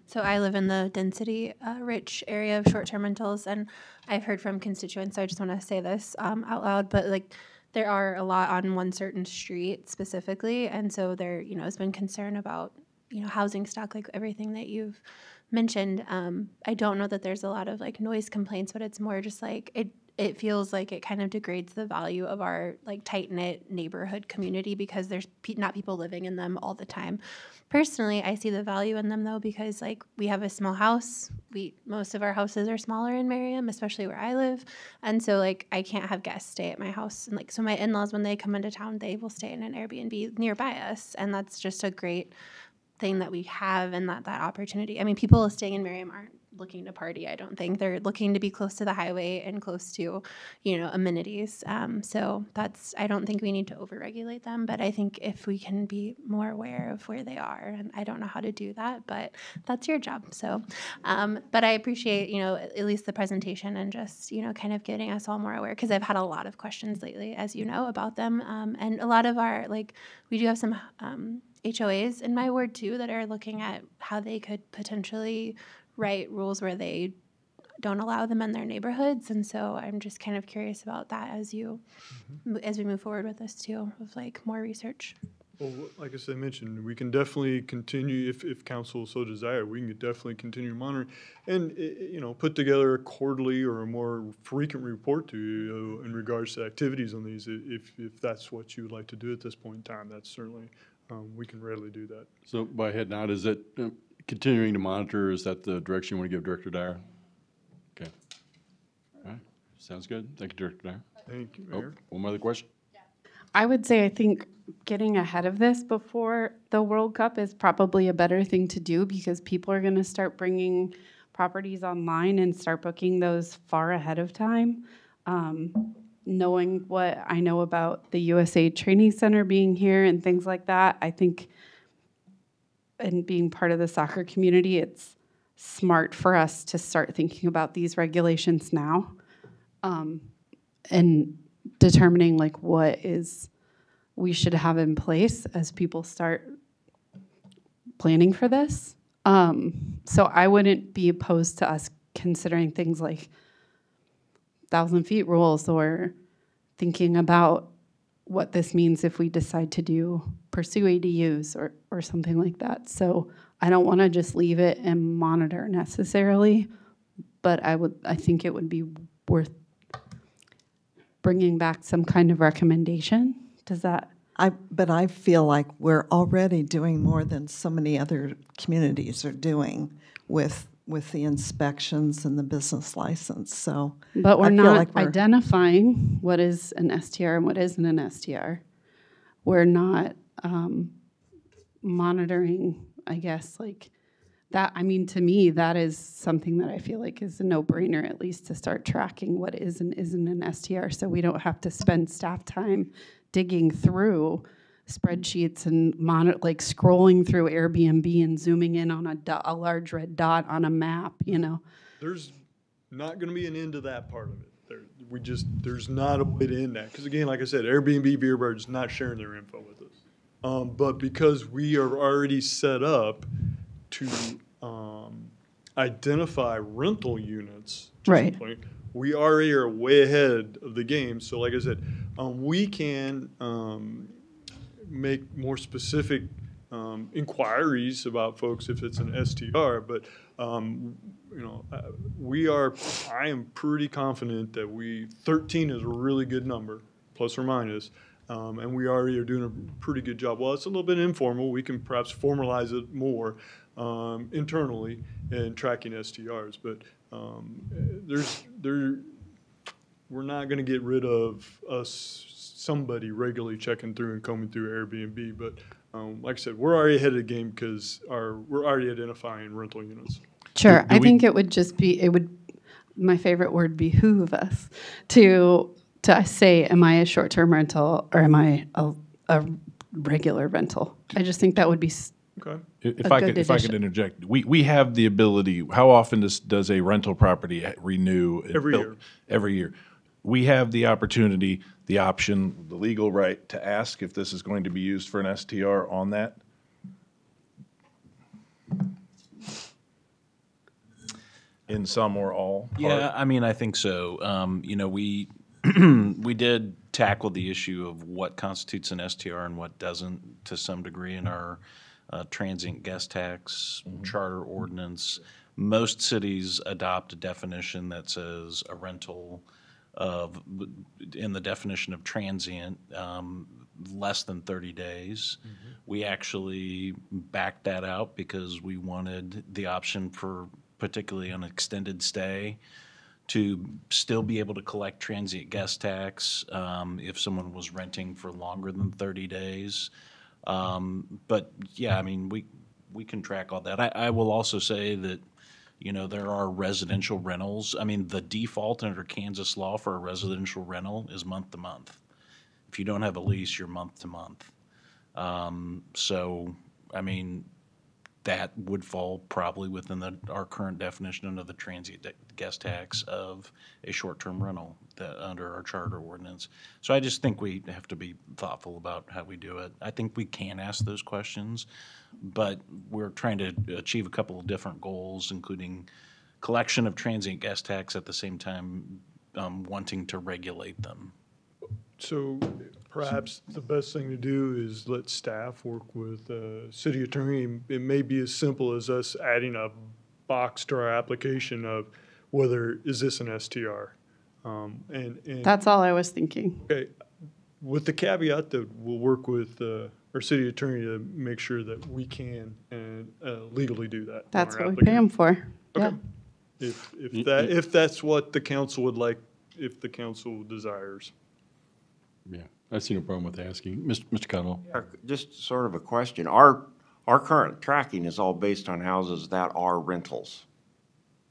so I live in the density rich area of short-term rentals, and I've heard from constituents, so I just want to say this out loud, but like there are a lot on one certain street specifically, and so there, has been concern about, housing stock, like everything that you've mentioned. I don't know that there's a lot of like noise complaints, but it's more just like it feels like it kind of degrades the value of our like tight-knit neighborhood community because there's not people living in them all the time. Personally, I see the value in them though because like we have a small house. Most of our houses are smaller in Merriam, especially where I live. And so like I can't have guests stay at my house. And like so my in-laws, when they come into town, they will stay in an Airbnb nearby us. And that's just a great thing that we have and that opportunity. I mean, people staying in Merriam aren't looking to party, I don't think. They're looking to be close to the highway and close to, amenities. So I don't think we need to overregulate them, but I think if we can be more aware of where they are, and I don't know how to do that, but that's your job. So, but I appreciate, at least the presentation and just, kind of getting us all more aware because I've had a lot of questions lately, as you know, about them. And a lot of our, we do have some HOAs in my ward too that are looking at how they could potentially write rules where they don't allow them in their neighborhoods, and so I'm just kind of curious about that as we move forward with this too, of like more research. Well, like I mentioned, we can definitely continue if council so desire. We can definitely continue monitoring, and put together a quarterly or a more frequent report to you in regards to activities on these. If that's what you would like to do at this point in time, that's certainly we can readily do that. So by head nod, is it continuing to monitor? Is that the direction you want to give Director Dyer? Okay. All right. Sounds good. Thank you, Director Dyer. Thank you, Mayor. One other question? I would say I think getting ahead of this before the World Cup is probably a better thing to do because people are going to start bringing properties online and start booking those far ahead of time. Knowing what I know about the USA Training Center being here and things like that, I think, and being part of the soccer community, it's smart for us to start thinking about these regulations now and determining like what we should have in place as people start planning for this. So I wouldn't be opposed to us considering things like 1,000 feet rules or thinking about what this means if we decide to pursue ADUs or something like that. So I don't want to just leave it and monitor necessarily, but I think it would be worth bringing back some kind of recommendation. Does that? But I feel like we're already doing more than so many other communities are doing with the inspections and the business license. So, but we're I feel not like identifying what is an STR and what isn't an STR. We're not monitoring, I guess, like that. I mean, to me, that is something that I feel like is a no-brainer, at least to start tracking what is and isn't an STR, so we don't have to spend staff time digging through spreadsheets and scrolling through Airbnb and zooming in on a large red dot on a map, There's not going to be an end to that part of it. there's not a way to end that. Because again, like I said, Airbnb, Beerbird is not sharing their info with us. But because we are already set up to identify rental units, to Right. some point, we already are way ahead of the game. So like I said, we can make more specific inquiries about folks if it's an STR, but I am pretty confident that 13 is a really good number, plus or minus, and we already are doing a pretty good job. Well, it's a little bit informal. We can perhaps formalize it more internally in tracking STRs, but we're not going to get rid of somebody regularly checking through and combing through Airbnb, but like I said, we're already ahead of the game because we're already identifying rental units. Sure. Do I we- think it would just be, my favorite word behoove us to say, am I a short-term rental or am I a regular rental? I just think that would be Okay. If a I good could addition. interject, we have the ability, how often does a rental property renew? Every year. Every year. We have the opportunity, the option, the legal right to ask if this is going to be used for an STR on that. In some or all? Yeah, I mean, I think so. We we did tackle the issue of what constitutes an STR and what doesn't to some degree in our transient guest tax charter ordinance. Most cities adopt a definition that says a rental in the definition of transient, less than 30 days. We actually backed that out because we wanted the option for particularly an extended stay to still be able to collect transient guest tax if someone was renting for longer than 30 days. But yeah, I mean, we can track all that. I will also say that, there are residential rentals. I mean, the default under Kansas law for a residential rental is month to month. If you don't have a lease, you're month to month. So, I mean, that would fall probably within our current definition under the transient guest tax of a short-term rental under our charter ordinance. So I just think we have to be thoughtful about how we do it. I think we can ask those questions, but we're trying to achieve a couple of different goals, including collection of transient guest tax at the same time wanting to regulate them. So perhaps the best thing to do is let staff work with the city attorney. It may be as simple as us adding a box to our application of whether is this an STR. And That's all I was thinking. okay, with the caveat that we'll work with our city attorney to make sure that we can and legally do that. on That's our what we pay them application. for. Okay. Yeah. If that's what the council would like, if the council desires. Yeah, I see no problem with asking. Mr. Cottle? Just sort of a question. Our current tracking is all based on houses that are rentals,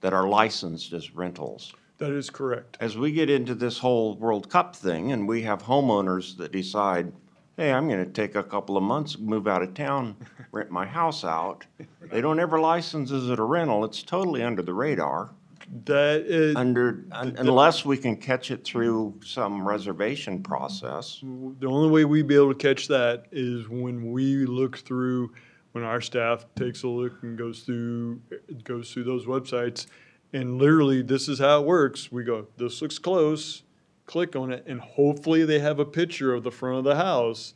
that are licensed as rentals. That is correct. As we get into this whole World Cup thing and we have homeowners that decide, hey, I'm going to take a couple of months, move out of town, rent my house out, they don't ever license as a rental. It's totally under the radar. That is, Unless we can catch it through some reservation process. the only way we'd be able to catch that is when we look through, when our staff takes a look and goes through those websites, and literally this is how it works. We go, this looks close, click on it, and hopefully they have a picture of the front of the house.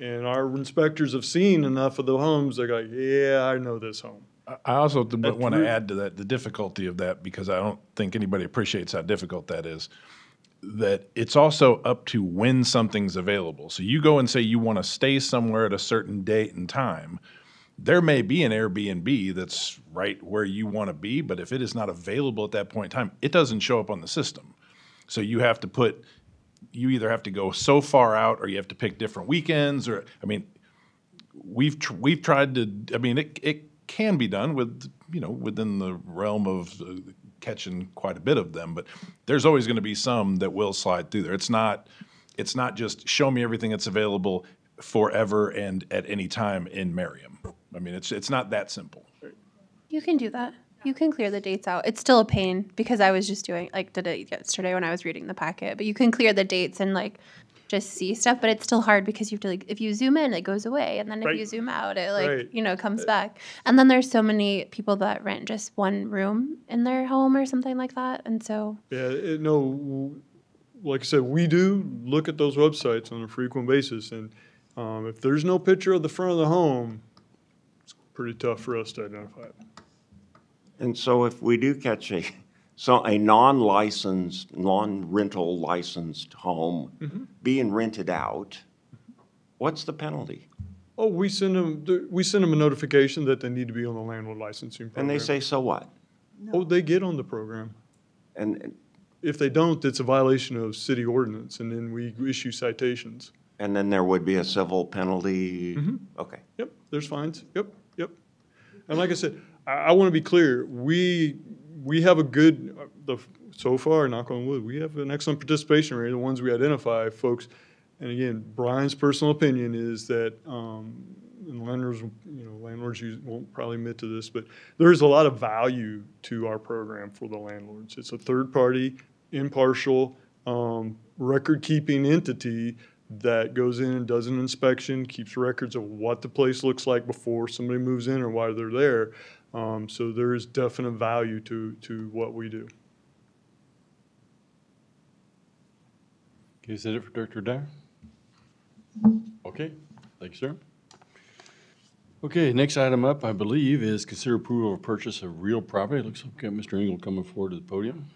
And our inspectors have seen enough of the homes, they're like, yeah, I know this home. I also want to true. add to that, the difficulty of that, because I don't think anybody appreciates how difficult that is, that it's also up to when something's available. So you go and say you want to stay somewhere at a certain date and time. There may be an Airbnb that's right where you want to be, but if it is not available at that point in time, it doesn't show up on the system. So you either have to go so far out or you have to pick different weekends, or, I mean, we've tried to, I mean, it can be done within the realm of catching quite a bit of them, but there's always going to be some that will slide through there. It's not just show me everything that's available forever and at any time in Merriam. I mean, it's not that simple. You can do that. You can clear the dates out. It's still a pain because I was just doing, like, did it yesterday when I was reading the packet. But you can clear the dates and, like, just see stuff. But it's still hard because you have to, like, if you zoom in, it goes away. And then if Right. you zoom out, it, like, Right. you know, comes back. And then there's so many people that rent just one room in their home or something like that. And so, Yeah, no, like I said, we do look at those websites on a frequent basis, and if there's no picture of the front of the home, it's pretty tough for us to identify it. And so if we do catch a non-licensed, non-rental licensed home being rented out, what's the penalty? Oh, we send them a notification that they need to be on the landlord licensing program. And they say, so what? Oh, they get on the program. And If they don't, it's a violation of city ordinance, and then we issue citations. and then there would be a civil penalty? Okay. Yep, there's fines. Yep. And like I said, I want to be clear. We have a good, so far, knock on wood, we have an excellent participation rate. The ones we identify, folks, and again, Brian's personal opinion is that, and landlords won't probably admit to this, but there's a lot of value to our program for the landlords. It's a third-party, impartial, record-keeping entity that goes in and does an inspection, keeps records of what the place looks like before somebody moves in or why they're there. So there is definite value to what we do. Okay, is that it for Director Dyer? Okay, thank you, sir. Okay, next item up, I believe, is consider approval of purchase of real property. It looks like we got Mr. Engel coming forward to the podium.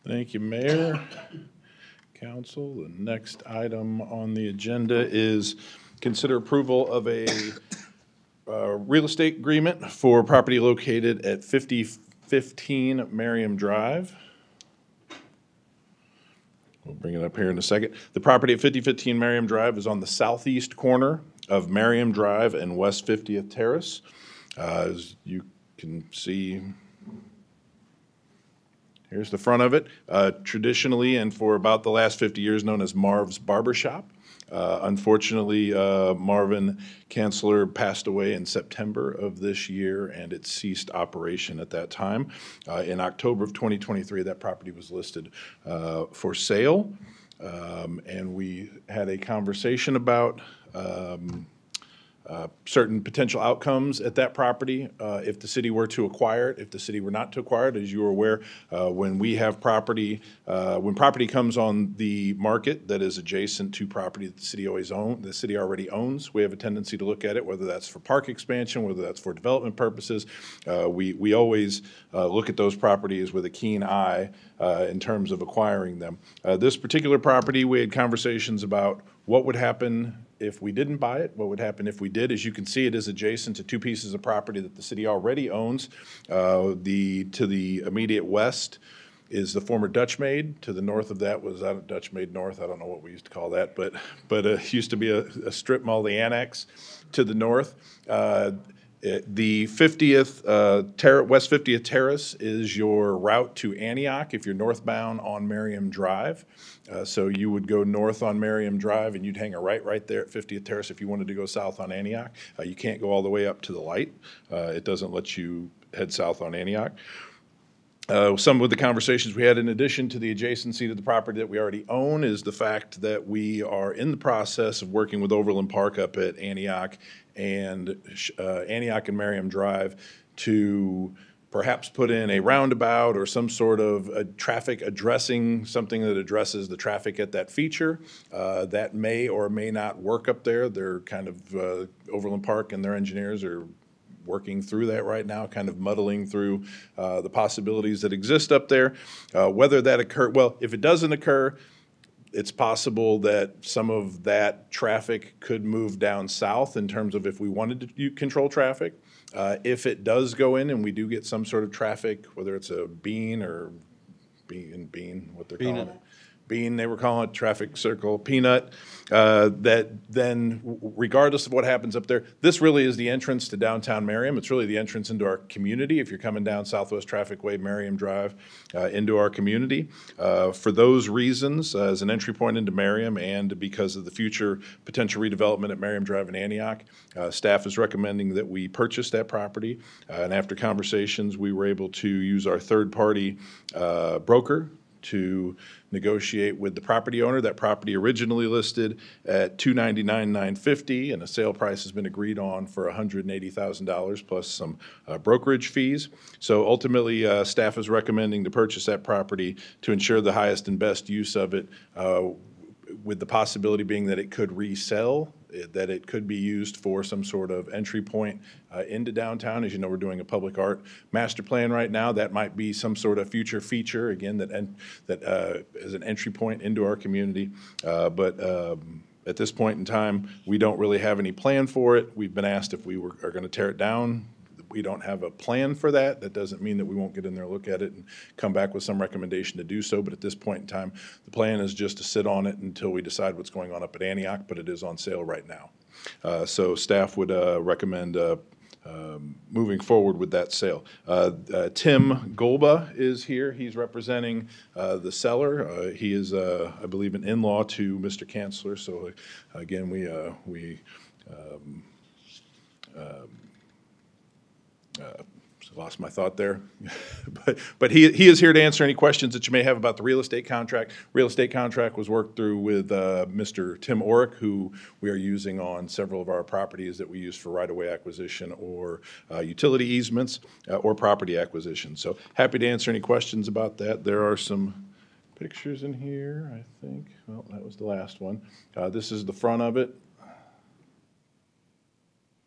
Thank you, Mayor, Council. The next item on the agenda is consider approval of a real estate agreement for property located at 5015 Merriam Drive. We'll bring it up here in a second. The property at 5015 Merriam Drive is on the southeast corner of Merriam Drive and West 50th Terrace. As you can see, here's the front of it. Traditionally, and for about the last 50 years, known as Marv's Barber Shop. Unfortunately, Marvin Kanzler passed away in September of this year, and it ceased operation at that time. In October of 2023, that property was listed for sale, and we had a conversation about certain potential outcomes at that property if the city were to acquire it. If the city were not to acquire it, as you are aware, when we have property, when property comes on the market that is adjacent to property that the city already owns, we have a tendency to look at it, whether that's for park expansion, whether that's for development purposes. We always look at those properties with a keen eye in terms of acquiring them. This particular property, we had conversations about what would happen if we didn't buy it, what would happen if we did. As you can see, it is adjacent to two pieces of property that the city already owns. To the immediate west is the former Dutch Maid. To the north of that was Dutch Maid North. I don't know what we used to call that, but it used to be a strip mall, the Annex. To the north, the 50th, West 50th Terrace is your route to Antioch if you're northbound on Merriam Drive. So you would go north on Merriam Drive and you'd hang a right there at 50th Terrace if you wanted to go south on Antioch. You can't go all the way up to the light. It doesn't let you head south on Antioch. Some of the conversations we had in addition to the adjacency to the property that we already own is the fact that we are in the process of working with Overland Park up at Antioch and Merriam Drive to perhaps put in a roundabout or some sort of a traffic addressing, something that addresses the traffic at that feature. That may or may not work up there. They're kind of, Overland Park and their engineers are working through that right now, kind of muddling through the possibilities that exist up there. Whether that occur, well, if it doesn't occur, it's possible that some of that traffic could move down south in terms of if we wanted to control traffic. If it does go in and we do get some sort of traffic, whether it's a bean or bean, what they're calling it. bean, they were calling it, traffic circle peanut, that then, regardless of what happens up there, this really is the entrance to downtown Merriam. It's really the entrance into our community. If you're coming down Southwest Traffic Way, Merriam Drive, into our community. For those reasons, as an entry point into Merriam and because of the future potential redevelopment at Merriam Drive in Antioch, staff is recommending that we purchase that property. And after conversations, we were able to use our third-party broker to negotiate with the property owner. That property originally listed at $299,950, and a sale price has been agreed on for $180,000 plus some brokerage fees. So ultimately, staff is recommending to purchase that property to ensure the highest and best use of it, with the possibility being that it could resell, that it could be used for some sort of entry point into downtown. As you know, we're doing a public art master plan right now. That might be some sort of future feature, again, that as an entry point into our community. But at this point in time, we don't really have any plan for it. We've been asked if we are going to tear it down. We don't have a plan for that. That doesn't mean that we won't get in there, look at it, and come back with some recommendation to do so. But at this point in time, the plan is just to sit on it until we decide what's going on up at Antioch, but it is on sale right now. So staff would recommend moving forward with that sale. Tim Golba is here. He's representing the seller. He is, I believe, an in-law to Mr. Kanzler. So again, lost my thought there. but he is here to answer any questions that you may have about the real estate contract. Real estate contract was worked through with Mr. Tim Orrick, who we are using on several of our properties that we use for right-of-way acquisition or utility easements or property acquisition. So happy to answer any questions about that. There are some pictures in here, I think. Well, that was the last one. This is the front of it.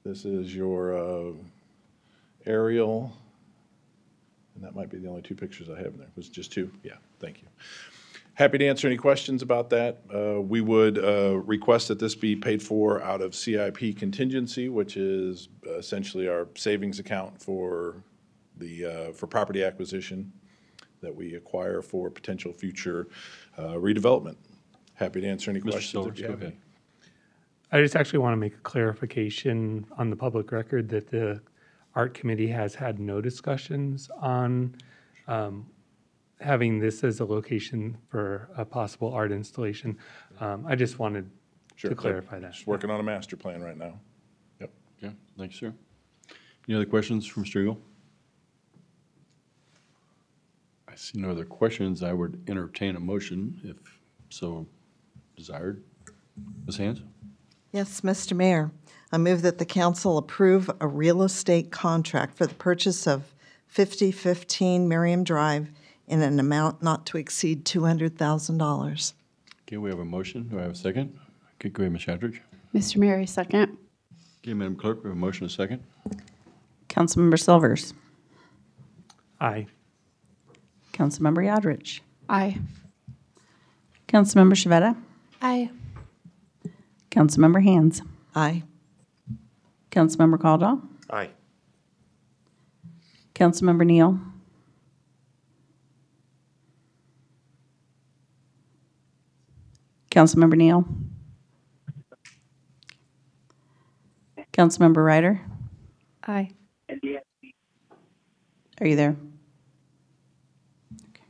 This is your aerial, and that might be the only two pictures I have in there. Was it just two? Yeah, thank you. Happy to answer any questions about that. We would request that this be paid for out of CIP contingency, which is essentially our savings account for the for property acquisition that we acquire for potential future redevelopment. Happy to answer any questions if you have any. I just actually want to make a clarification on the public record that the Art Committee has had no discussions on having this as a location for a possible art installation. I just wanted to clarify that. Just working on a master plan right now. Yep. Yeah, thanks, sir. Any other questions from Mr. Eagle? I see no other questions. I would entertain a motion if so desired. Ms. Hands? Yes, Mr. Mayor. I move that the council approve a real estate contract for the purchase of 5015 Merriam Drive in an amount not to exceed $200,000. Okay, we have a motion. Do I have a second? Okay, go ahead, Ms. Shadridge. Mr. Mayor, I second. Okay, Madam Clerk, we have a motion, a second. Councilmember Silvers. Aye. Councilmember Yodrich. Aye. Councilmember Shavetta. Aye. Councilmember Hands. Aye. Councilmember Caldwell. Aye. Councilmember Neal. Councilmember Neal. Councilmember Ryder. Aye. Are you there? Okay.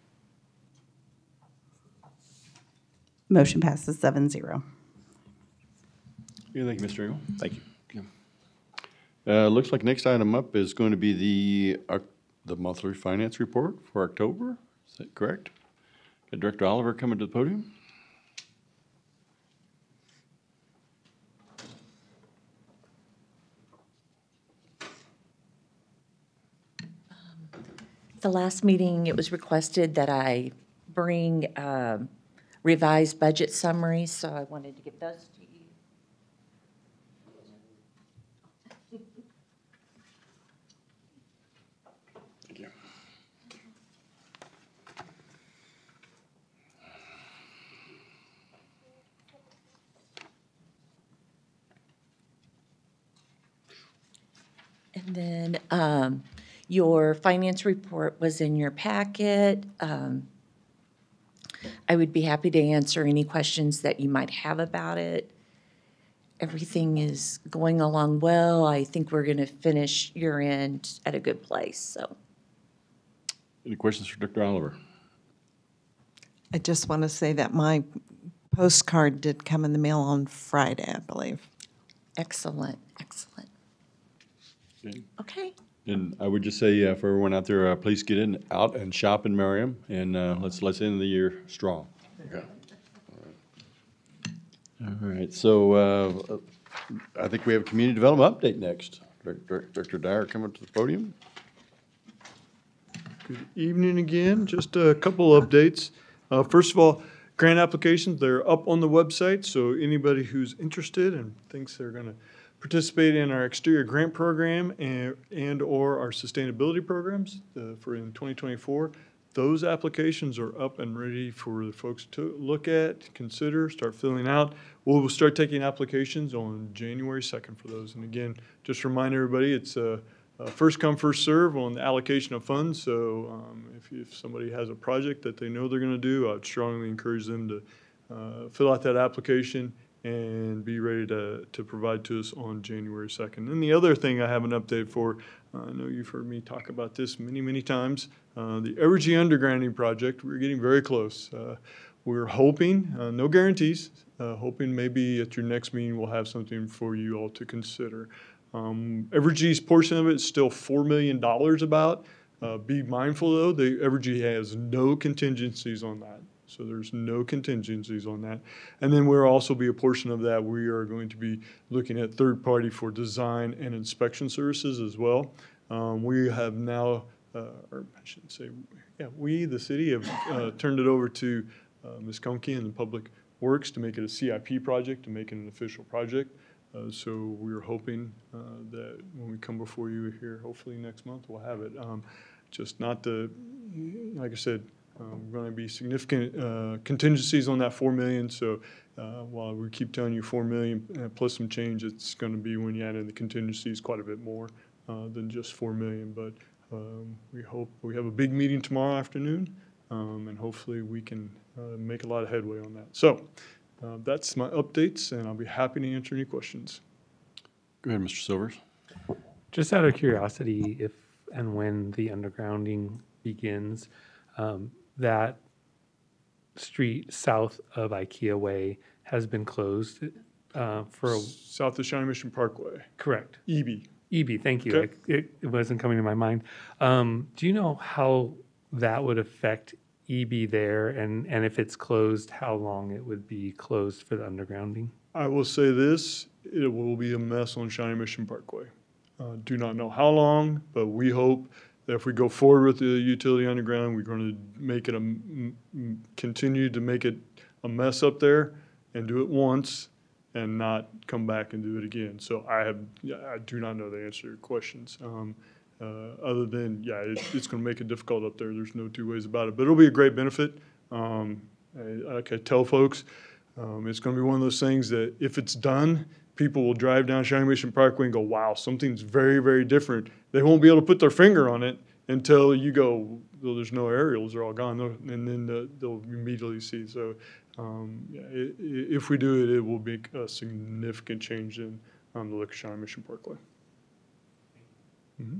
Motion passes 7-0. Yeah, thank you, Mr. Eagle. Thank you. Looks like next item up is going to be the monthly finance report for October. Is that correct? Got Director Oliver coming to the podium. The last meeting, it was requested that I bring revised budget summaries, so I wanted to give those to you. Thank you. And then your finance report was in your packet. I would be happy to answer any questions that you might have about it. Everything is going along well. I think we're going to finish year end at a good place, so. Any questions for Dr. Oliver? I just want to say that my postcard did come in the mail on Friday, I believe. Excellent, excellent. Okay. And I would just say for everyone out there, please get out and shop in Merriam, and let's end the year strong. Okay. All right. So I think we have a community development update next. Director Dyer, come up to the podium. Good evening again. Just a couple updates. First of all, grant applications, they're up on the website, so anybody who's interested and thinks they're going to participate in our exterior grant program and/or our sustainability programs for in 2024, those applications are up and ready for the folks to look at, consider, start filling out. We'll start taking applications on January 2nd for those. And again, just remind everybody, it's first come, first serve on the allocation of funds. So if somebody has a project that they know they're going to do, I'd strongly encourage them to fill out that application and be ready to provide to us on January 2nd. And the other thing I have an update for, I know you've heard me talk about this many, many times, the Evergy undergrounding project, we're getting very close. We're hoping, no guarantees, hoping maybe at your next meeting we'll have something for you all to consider. Evergy's portion of it is still $4 million about. Be mindful though, Evergy has no contingencies on that. So there's no contingencies on that. And then we'll also be a portion of that. We are going to be looking at third party for design and inspection services as well. We have now, or I shouldn't say, yeah, we, the city, have turned it over to Ms. Conkey and the Public Works to make it a CIP project, to make it an official project. So we're hoping that when we come before you here, hopefully next month, we'll have it. Just not the, like I said, going to be significant contingencies on that $4 million. So while we keep telling you $4 million plus some change, it's going to be, when you add in the contingencies, quite a bit more than just $4 million. But we hope we have a big meeting tomorrow afternoon, and hopefully we can make a lot of headway on that. So that's my updates, and I'll be happy to answer any questions. Go ahead, Mr. Silvers. Just out of curiosity, if and when the undergrounding begins, that street south of IKEA Way has been closed for South of Shawnee Mission Parkway. Correct. EB. Thank you. Okay. It wasn't coming to my mind. Do you know how that would affect EB there, and if it's closed, how long it would be closed for the undergrounding? I will say this, it will be a mess on Shawnee Mission Parkway. Do not know how long, but we hope that if we go forward with the utility underground, we're going to make it continue to make it a mess up there and do it once and not come back and do it again. So I do not know the answer to your questions. Other than, yeah, it's going to make it difficult up there. There's no two ways about it, but it'll be a great benefit. Like I tell folks, it's going to be one of those things that if it's done, people will drive down Shawnee Mission Parkway and go, wow, something's very, very different. They won't be able to put their finger on it until you go, well, there's no aerials, they're all gone, and then they'll immediately see. So if we do it, it will make a significant change in the look of Shawnee Mission Parkway. Mm-hmm.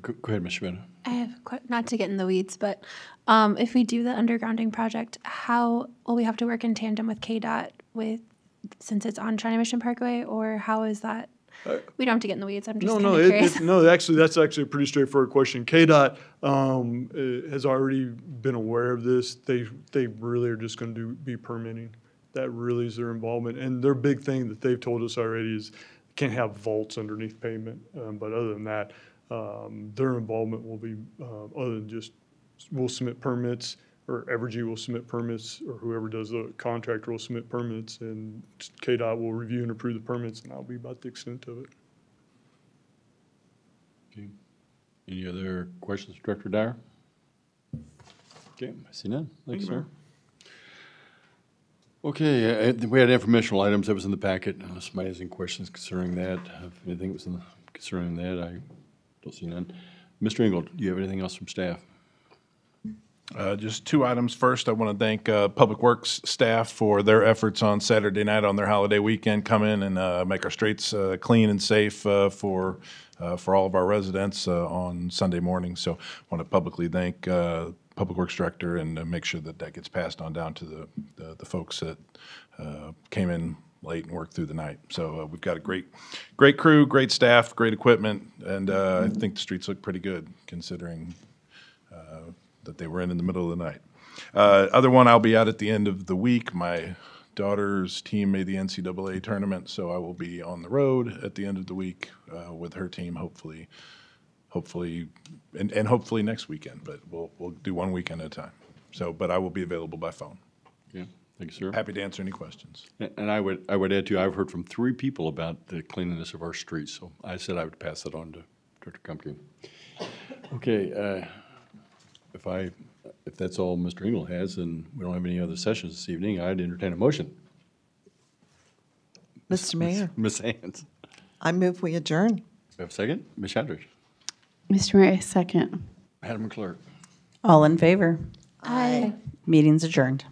Go ahead, Ms. Shabana. I have not to get in the weeds, but if we do the undergrounding project, how will we have to work in tandem with KDOT since it's on Shawnee Mission Parkway, or how is that? We don't have to get in the weeds. I'm just curious. Actually, that's actually a pretty straightforward question. KDOT has already been aware of this. They really are just going to be permitting. That really is their involvement. And their big thing that they've told us already is can't have vaults underneath pavement. But other than that, their involvement will be other than just we'll submit permits, or Evergy will submit permits, or whoever does the contractor will submit permits, and KDOT will review and approve the permits, and that'll be about the extent of it. Okay. Any other questions, Director Dyer? Okay, I see none. Thank you, sir. Okay, we had informational items that was in the packet. Unless somebody has any questions concerning that, if anything was concerning that, I don't see none. Mr. Engel, do you have anything else from staff? Just two items. First, I want to thank Public Works staff for their efforts on Saturday night on their holiday weekend. Come in and make our streets clean and safe for all of our residents on Sunday morning. So I want to publicly thank Public Works Director and make sure that that gets passed on down to the folks that came in late and worked through the night. So we've got a great crew, great staff, great equipment, and I think the streets look pretty good considering that they were in the middle of the night. Other one, I'll be out at the end of the week. My daughter's team made the NCAA tournament, so I will be on the road at the end of the week with her team, hopefully, and hopefully next weekend. But we'll do one weekend at a time. So, but I will be available by phone. Yeah, thank you, sir. Happy to answer any questions. And I would add too, I've heard from 3 people about the cleanliness of our streets, so I said I would pass that on to Director Kumpke. Okay, if that's all Mr. Engel has, and we don't have any other sessions this evening, I'd entertain a motion. Mr. Mayor, Ms. Hands. I move we adjourn. We have a second? Ms. Shadrich. Mr. Mayor, I second. Madam Clerk. All in favor? Aye. Meeting's adjourned.